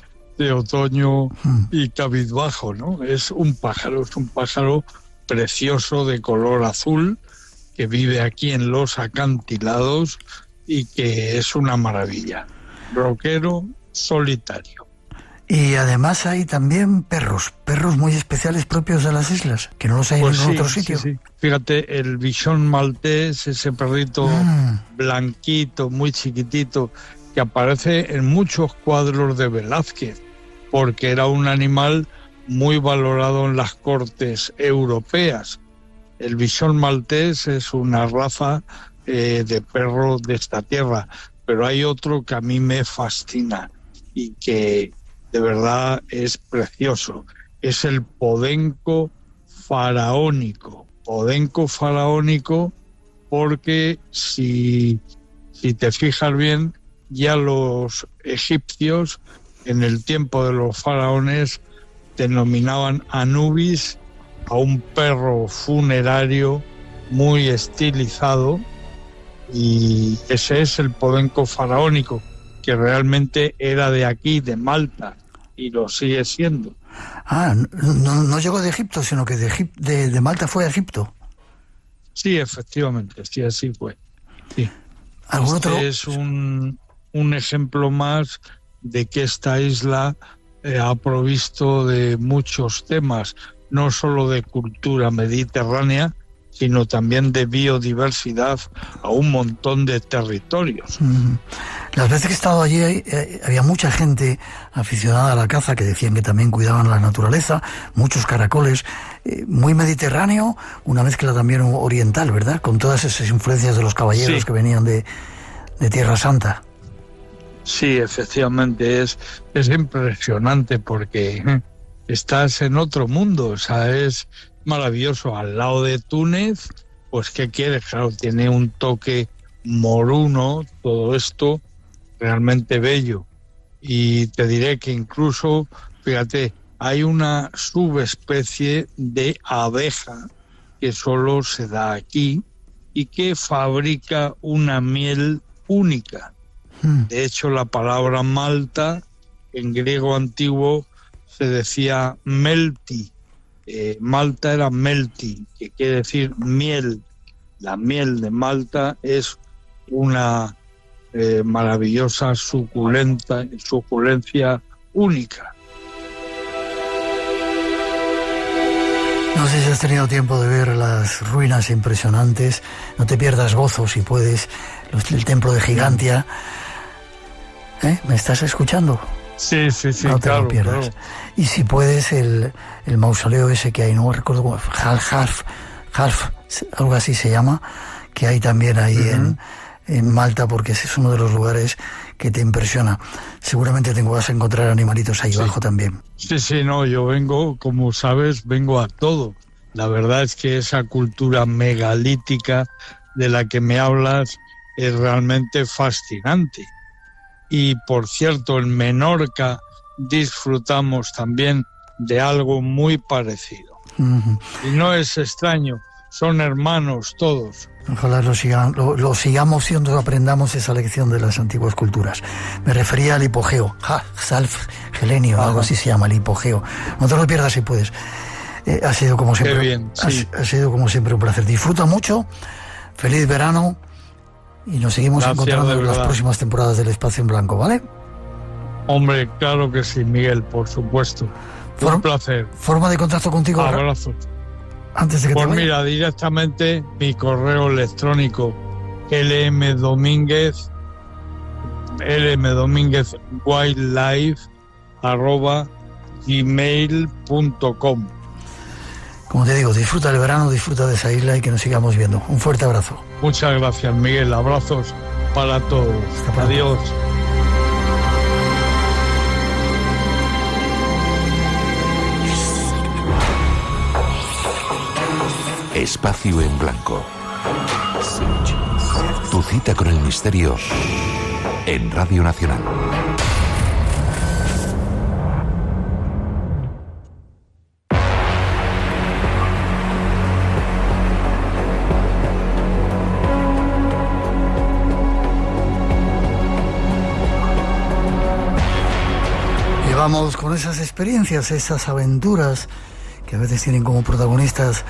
otoño y cabizbajo, ¿no? Es un pájaro precioso de color azul que vive aquí en los acantilados y que es una maravilla. Roquero solitario. Y además hay también perros muy especiales propios de las islas, que no los hay en ningún otro sitio. Sí. Fíjate, el bisón maltés, ese perrito blanquito, muy chiquitito, que aparece en muchos cuadros de Velázquez, porque era un animal muy valorado en las cortes europeas. El bisón maltés es una raza de perro de esta tierra, pero hay otro que a mí me fascina y que de verdad es precioso. Es el podenco faraónico. Podenco faraónico porque si te fijas bien, ya los egipcios en el tiempo de los faraones denominaban Anubis a un perro funerario muy estilizado, y ese es el podenco faraónico, que realmente era de aquí, de Malta, y lo sigue siendo. No llegó de Egipto, sino que de Malta fue a Egipto. Sí, efectivamente, sí, así fue. Sí. ¿Algún otro? Es un ejemplo más de que esta isla ha provisto de muchos temas, no solo de cultura mediterránea, sino también de biodiversidad a un montón de territorios. Las veces que he estado allí había mucha gente aficionada a la caza que decían que también cuidaban la naturaleza, muchos caracoles, muy mediterráneo, una mezcla también oriental, ¿verdad? Con todas esas influencias de los caballeros que venían de Tierra Santa. Sí, efectivamente, es impresionante porque estás en otro mundo, o sea, es maravilloso. Al lado de Túnez, pues ¿qué quieres? Claro, tiene un toque moruno, todo esto realmente bello. Y te diré que incluso, fíjate, hay una subespecie de abeja que solo se da aquí y que fabrica una miel única. De hecho, la palabra Malta, en griego antiguo, se decía melti. Malta era melti, que quiere decir miel. La miel de Malta es una maravillosa suculencia única. No sé si has tenido tiempo de ver las ruinas impresionantes. No te pierdas Gozo, si puedes, el templo de Gigantia. ¿Me estás escuchando? Sí, no te claro, lo pierdas. claro. Y si puedes, el mausoleo ese que hay, no recuerdo cómo, Half, algo así se llama, que hay también ahí en Malta, porque ese es uno de los lugares que te impresiona. Seguramente te vas a encontrar animalitos ahí abajo también. Sí, no, yo vengo, como sabes, vengo a todo. La verdad es que esa cultura megalítica de la que me hablas es realmente fascinante. Y por cierto, en Menorca disfrutamos también de algo muy parecido. Y no es extraño, son hermanos todos. Ojalá lo sigamos y aprendamos esa lección de las antiguas culturas. Me refería al hipogeo, Salf Helenio, algo así se llama, el hipogeo. No te lo pierdas si puedes. Ha sido como siempre. Qué bien, sí. Ha sido como siempre un placer. Disfruta mucho, feliz verano y nos seguimos encontrando en las próximas temporadas del Espacio en Blanco, ¿vale? Hombre, claro que sí, Miguel, por supuesto. Un placer. ¿Forma de contacto contigo? Abrazos. Antes de que pues mira, directamente mi correo electrónico lmdominguez@gmail.com. Como te digo, disfruta el verano, disfruta de esa isla y que nos sigamos viendo. Un fuerte abrazo. Muchas gracias, Miguel. Abrazos para todos. Adiós. Espacio en Blanco. Tu cita con el misterio en Radio Nacional. Y vamos con esas experiencias, esas aventuras que a veces tienen como protagonistas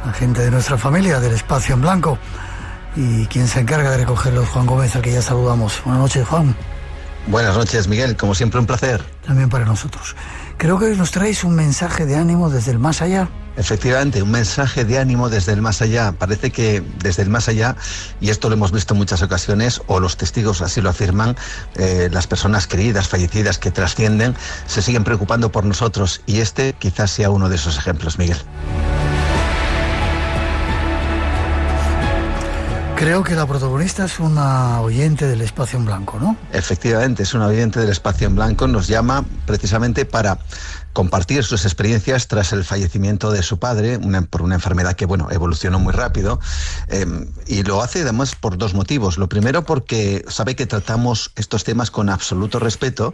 a gente de nuestra familia, del Espacio en Blanco. Y quien se encarga de recogerlos, Juan Gómez, al que ya saludamos. Buenas noches, Juan. Buenas noches, Miguel. Como siempre, un placer. También para nosotros. Creo que hoy nos traéis un mensaje de ánimo desde el más allá. Efectivamente, un mensaje de ánimo desde el más allá. Parece que desde el más allá, y esto lo hemos visto en muchas ocasiones, o los testigos así lo afirman, las personas queridas, fallecidas, que trascienden, se siguen preocupando por nosotros. Y este quizás sea uno de esos ejemplos, Miguel. Creo que la protagonista es una oyente del Espacio en Blanco, ¿no? Efectivamente, es una oyente del Espacio en Blanco. Nos llama precisamente para compartir sus experiencias tras el fallecimiento de su padre, por una enfermedad que, evolucionó muy rápido. Y lo hace además por dos motivos. Lo primero, porque sabe que tratamos estos temas con absoluto respeto,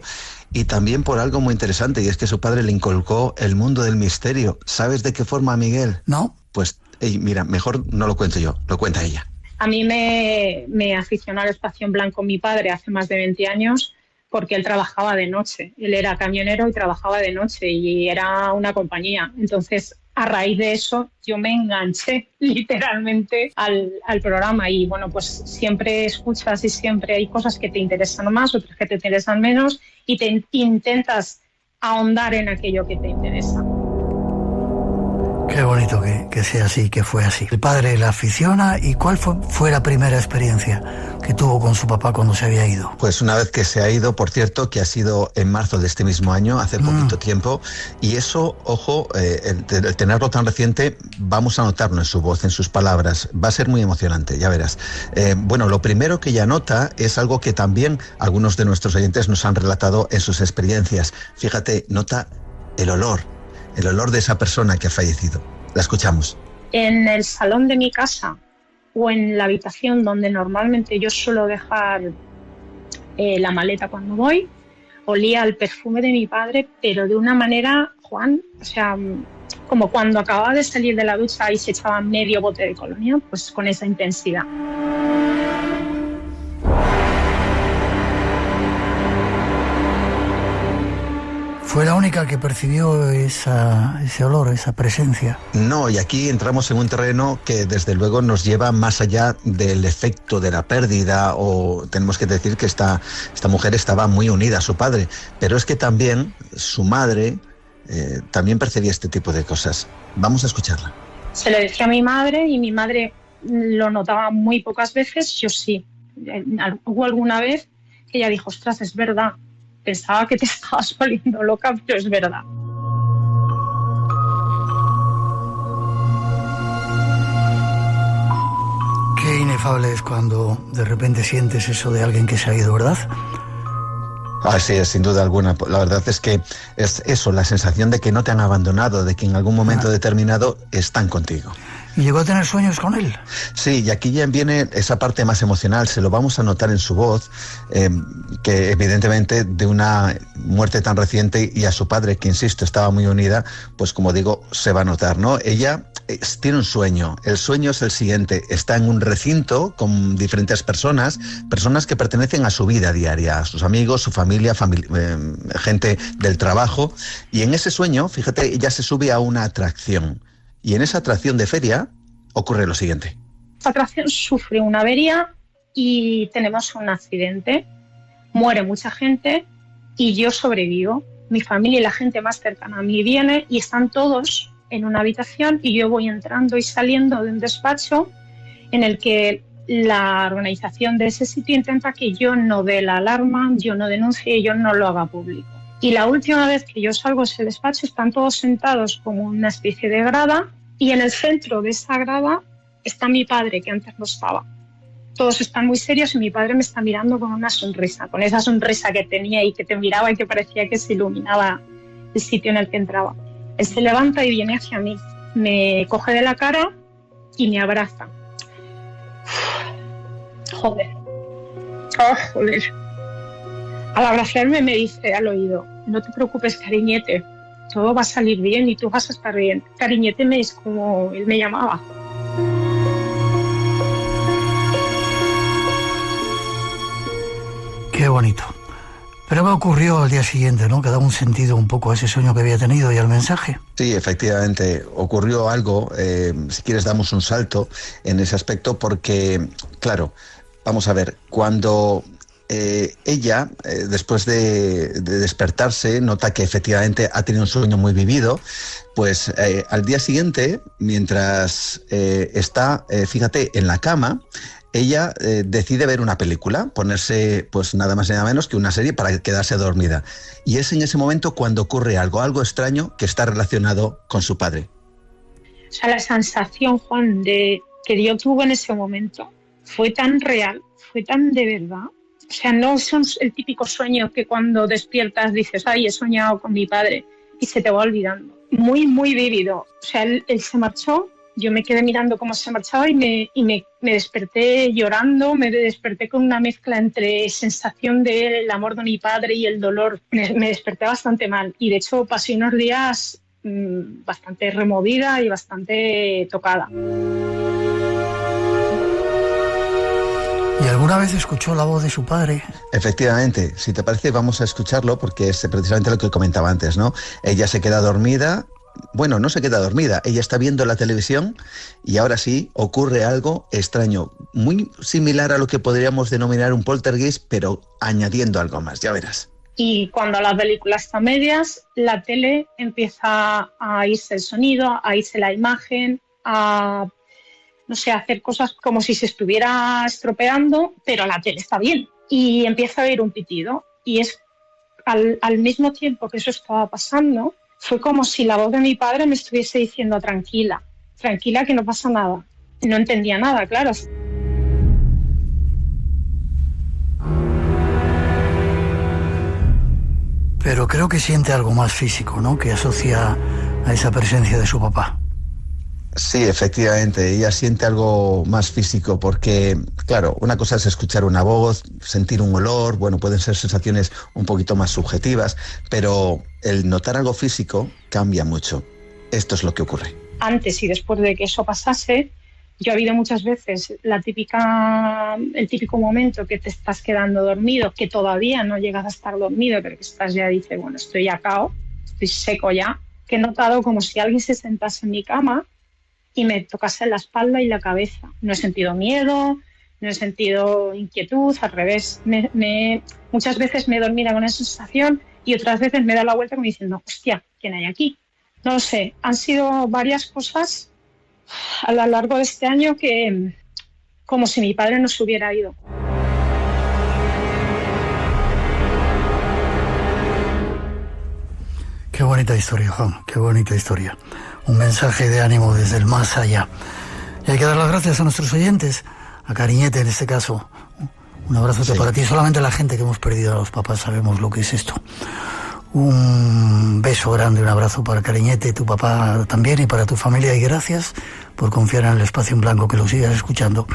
y también por algo muy interesante, y es que su padre le inculcó el mundo del misterio. ¿Sabes de qué forma, Miguel? No. Pues, mira, mejor no lo cuento yo, lo cuenta ella. A mí me aficionó al Espacio en Blanco mi padre hace más de 20 años porque él trabajaba de noche. Él era camionero y trabajaba de noche y era una compañía. Entonces, a raíz de eso, yo me enganché literalmente al programa y, pues siempre escuchas y siempre hay cosas que te interesan más, otras que te interesan menos y te intentas ahondar en aquello que te interesa. Qué bonito que sea así, que fue así. El padre la aficiona. ¿Y cuál fue la primera experiencia que tuvo con su papá cuando se había ido? Pues una vez que se ha ido, por cierto, que ha sido en marzo de este mismo año, hace poquito tiempo, y eso, ojo, el tenerlo tan reciente, vamos a notarlo en su voz, en sus palabras. Va a ser muy emocionante, ya verás. Lo primero que ella nota es algo que también algunos de nuestros oyentes nos han relatado en sus experiencias. Fíjate, nota el olor de esa persona que ha fallecido. La escuchamos. En el salón de mi casa o en la habitación donde normalmente yo suelo dejar la maleta cuando voy, olía el perfume de mi padre, pero de una manera, Juan, como cuando acababa de salir de la ducha y se echaba medio bote de colonia, pues con esa intensidad. ¿Fue la única que percibió ese olor, esa presencia? No, y aquí entramos en un terreno que desde luego nos lleva más allá del efecto de la pérdida, o tenemos que decir que esta mujer estaba muy unida a su padre, pero es que también su madre también percibía este tipo de cosas. Vamos a escucharla. Se lo decía a mi madre y mi madre lo notaba muy pocas veces, yo sí. Hubo alguna vez que ella dijo, ostras, es verdad. pensaba que te estabas volviendo loca, pero es verdad. Qué inefable es cuando de repente sientes eso de alguien que se ha ido, ¿verdad? Así es, sin duda alguna. La verdad es que es eso, la sensación de que no te han abandonado, de que en algún momento determinado están contigo. ¿Y llegó a tener sueños con él? Sí, y aquí ya viene esa parte más emocional, se lo vamos a notar en su voz, que evidentemente de una muerte tan reciente y a su padre, que insisto, estaba muy unida, pues como digo, se va a notar, ¿no? Ella tiene un sueño, el sueño es el siguiente, está en un recinto con diferentes personas que pertenecen a su vida diaria, a sus amigos, su familia, gente del trabajo, y en ese sueño, fíjate, ella se sube a una atracción. Y en esa atracción de feria ocurre lo siguiente. Esta atracción sufre una avería y tenemos un accidente. Muere mucha gente y yo sobrevivo. Mi familia y la gente más cercana a mí viene y están todos en una habitación y yo voy entrando y saliendo de un despacho en el que la organización de ese sitio intenta que yo no dé la alarma, yo no denuncie y yo no lo haga público. Y la última vez que yo salgo de ese despacho están todos sentados como una especie de grada y en el centro de esa grada está mi padre, que antes no estaba. Todos están muy serios y mi padre me está mirando con una sonrisa, con esa sonrisa que tenía y que te miraba y que parecía que se iluminaba el sitio en el que entraba. Él se levanta y viene hacia mí, me coge de la cara y me abraza. Joder. Oh, joder. Al abrazarme me dice al oído: no te preocupes, cariñete, todo va a salir bien y tú vas a estar bien. Cariñete es como él me llamaba. Qué bonito. Pero ¿qué ocurrió al día siguiente, no? Que daba un sentido un poco a ese sueño que había tenido y al mensaje. Sí, efectivamente, ocurrió algo. Si quieres damos un salto en ese aspecto porque, claro, vamos a ver, cuando... ella, después de despertarse, nota que efectivamente ha tenido un sueño muy vivido, pues al día siguiente, mientras está, fíjate, en la cama, ella decide ver una película, ponerse pues nada más y nada menos que una serie para quedarse dormida. Y es en ese momento cuando ocurre algo extraño que está relacionado con su padre. O sea, la sensación, Juan, de que yo tuve en ese momento fue tan real, fue tan de verdad. O sea, no son el típico sueño que cuando despiertas dices, ay, he soñado con mi padre, y se te va olvidando. Muy, muy vívido. O sea, él se marchó, yo me quedé mirando cómo se marchaba y me desperté llorando, me desperté con una mezcla entre sensación del amor de mi padre y el dolor. Me desperté bastante mal y de hecho pasé unos días bastante removida y bastante tocada. ¿Y alguna vez escuchó la voz de su padre? Efectivamente, si te parece vamos a escucharlo porque es precisamente lo que comentaba antes, ¿no? Ella se queda dormida, bueno, no se queda dormida, ella está viendo la televisión y ahora sí ocurre algo extraño, muy similar a lo que podríamos denominar un poltergeist, pero añadiendo algo más, ya verás. Y cuando la película está a medias, la tele empieza a irse el sonido, a irse la imagen, a... no sé, hacer cosas como si se estuviera estropeando, pero la tele está bien. Y empieza a oír un pitido. Y es al mismo tiempo que eso estaba pasando, fue como si la voz de mi padre me estuviese diciendo tranquila, tranquila que no pasa nada. No entendía nada, claro. Pero creo que siente algo más físico, ¿no? Que asocia a esa presencia de su papá. Sí, efectivamente, ella siente algo más físico porque, claro, una cosa es escuchar una voz, sentir un olor, bueno, pueden ser sensaciones un poquito más subjetivas, pero el notar algo físico cambia mucho. Esto es lo que ocurre. Antes y después de que eso pasase, yo he habido muchas veces el típico momento que te estás quedando dormido, que todavía no llegas a estar dormido, pero que estás ya, dices, bueno, estoy ya cao, estoy seco ya, que he notado como si alguien se sentase en mi cama y me tocase la espalda y la cabeza. No he sentido miedo, no he sentido inquietud, al revés. Muchas veces me he dormido con esa sensación y otras veces me he dado la vuelta como diciendo, hostia, ¿quién hay aquí? No lo sé, han sido varias cosas a lo largo de este año que como si mi padre no se hubiera ido. Qué bonita historia, Juan, qué bonita historia. Un mensaje de ánimo desde el más allá. Y hay que dar las gracias a nuestros oyentes, a Cariñete en este caso. Un abrazo para ti. Solamente la gente que hemos perdido a los papás sabemos lo que es esto. Un beso grande, un abrazo para Cariñete, tu papá también, y para tu familia. Y gracias por confiar en el Espacio en Blanco, que lo sigas escuchando.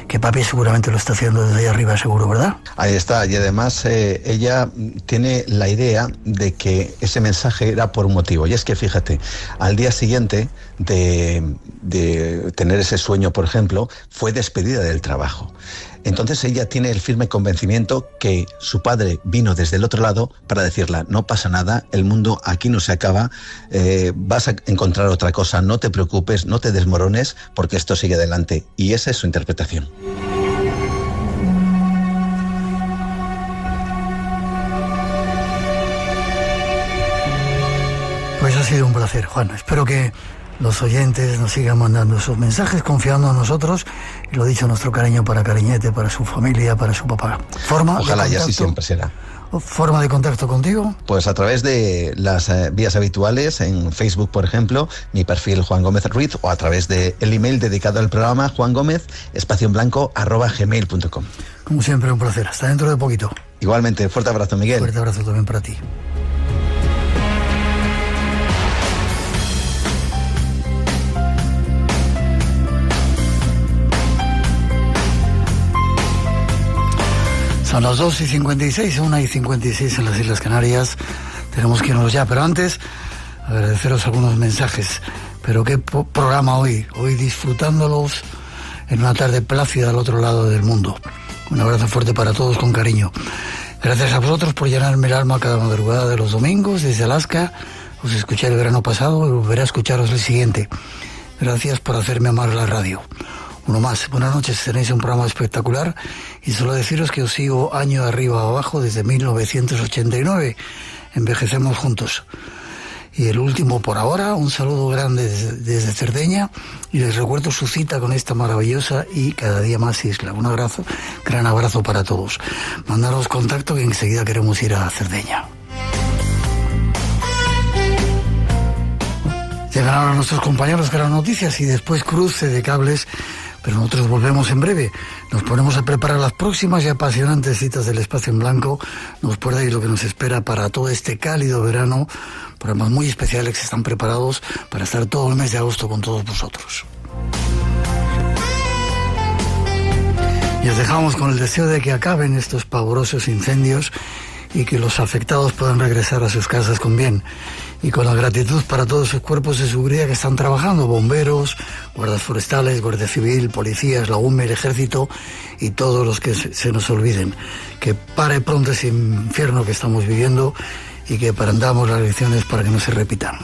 Que papi seguramente lo está haciendo desde ahí arriba, seguro, ¿verdad? Ahí está, y además ella tiene la idea de que ese mensaje era por un motivo, y es que fíjate, al día siguiente de tener ese sueño, por ejemplo, fue despedida del trabajo. Entonces ella tiene el firme convencimiento que su padre vino desde el otro lado para decirle: no pasa nada, el mundo aquí no se acaba, vas a encontrar otra cosa, no te preocupes, no te desmorones, porque esto sigue adelante. Y esa es su interpretación. Pues ha sido un placer, Juan. Espero que los oyentes nos sigan mandando sus mensajes, confiando en nosotros, y lo dicho, nuestro cariño para Cariñete, para su familia, para su papá. Ojalá y así siempre será. ¿Forma de contacto contigo? Pues a través de las vías habituales, en Facebook, por ejemplo, mi perfil Juan Gómez Ruiz, o a través del email dedicado al programa, juangomez@gmail.com. Como siempre, un placer. Hasta dentro de poquito. Igualmente, fuerte abrazo, Miguel. Fuerte abrazo también para ti. Son las 2:56, 1:56 en las Islas Canarias. Tenemos que irnos ya, pero antes, agradeceros algunos mensajes. Pero qué programa hoy disfrutándolos en una tarde plácida al otro lado del mundo. Un abrazo fuerte para todos, con cariño. Gracias a vosotros por llenarme el alma cada madrugada de los domingos desde Alaska. Os escuché el verano pasado y volveré a escucharos el siguiente. Gracias por hacerme amar la radio. Uno más. Buenas noches, tenéis un programa espectacular, y solo deciros que os sigo año arriba o abajo desde 1989. Envejecemos juntos. Y el último por ahora, un saludo grande desde Cerdeña, y les recuerdo su cita con esta maravillosa y cada día más isla. Un abrazo, gran abrazo para todos. Mandaros contacto, que enseguida queremos ir a Cerdeña. Llegan ahora nuestros compañeros de las noticias y después cruce de cables, pero nosotros volvemos en breve. Nos ponemos a preparar las próximas y apasionantes citas del Espacio en Blanco. No os perdáis lo que nos espera para todo este cálido verano. Programas muy especiales que están preparados para estar todo el mes de agosto con todos vosotros. Y os dejamos con el deseo de que acaben estos pavorosos incendios y que los afectados puedan regresar a sus casas con bien. Y con la gratitud para todos sus cuerpos de seguridad que están trabajando: bomberos, guardas forestales, guardia civil, policías, la UME, el ejército y todos los que se nos olviden. Que pare pronto ese infierno que estamos viviendo y que aprendamos las lecciones para que no se repitan.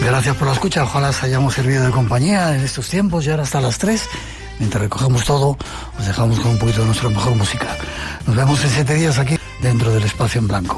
Gracias por la escucha, ojalá os hayamos servido de compañía en estos tiempos, y ahora hasta las 3. Mientras recogemos todo, os dejamos con un poquito de nuestra mejor música. Nos vemos en 7 días aquí dentro del Espacio en Blanco.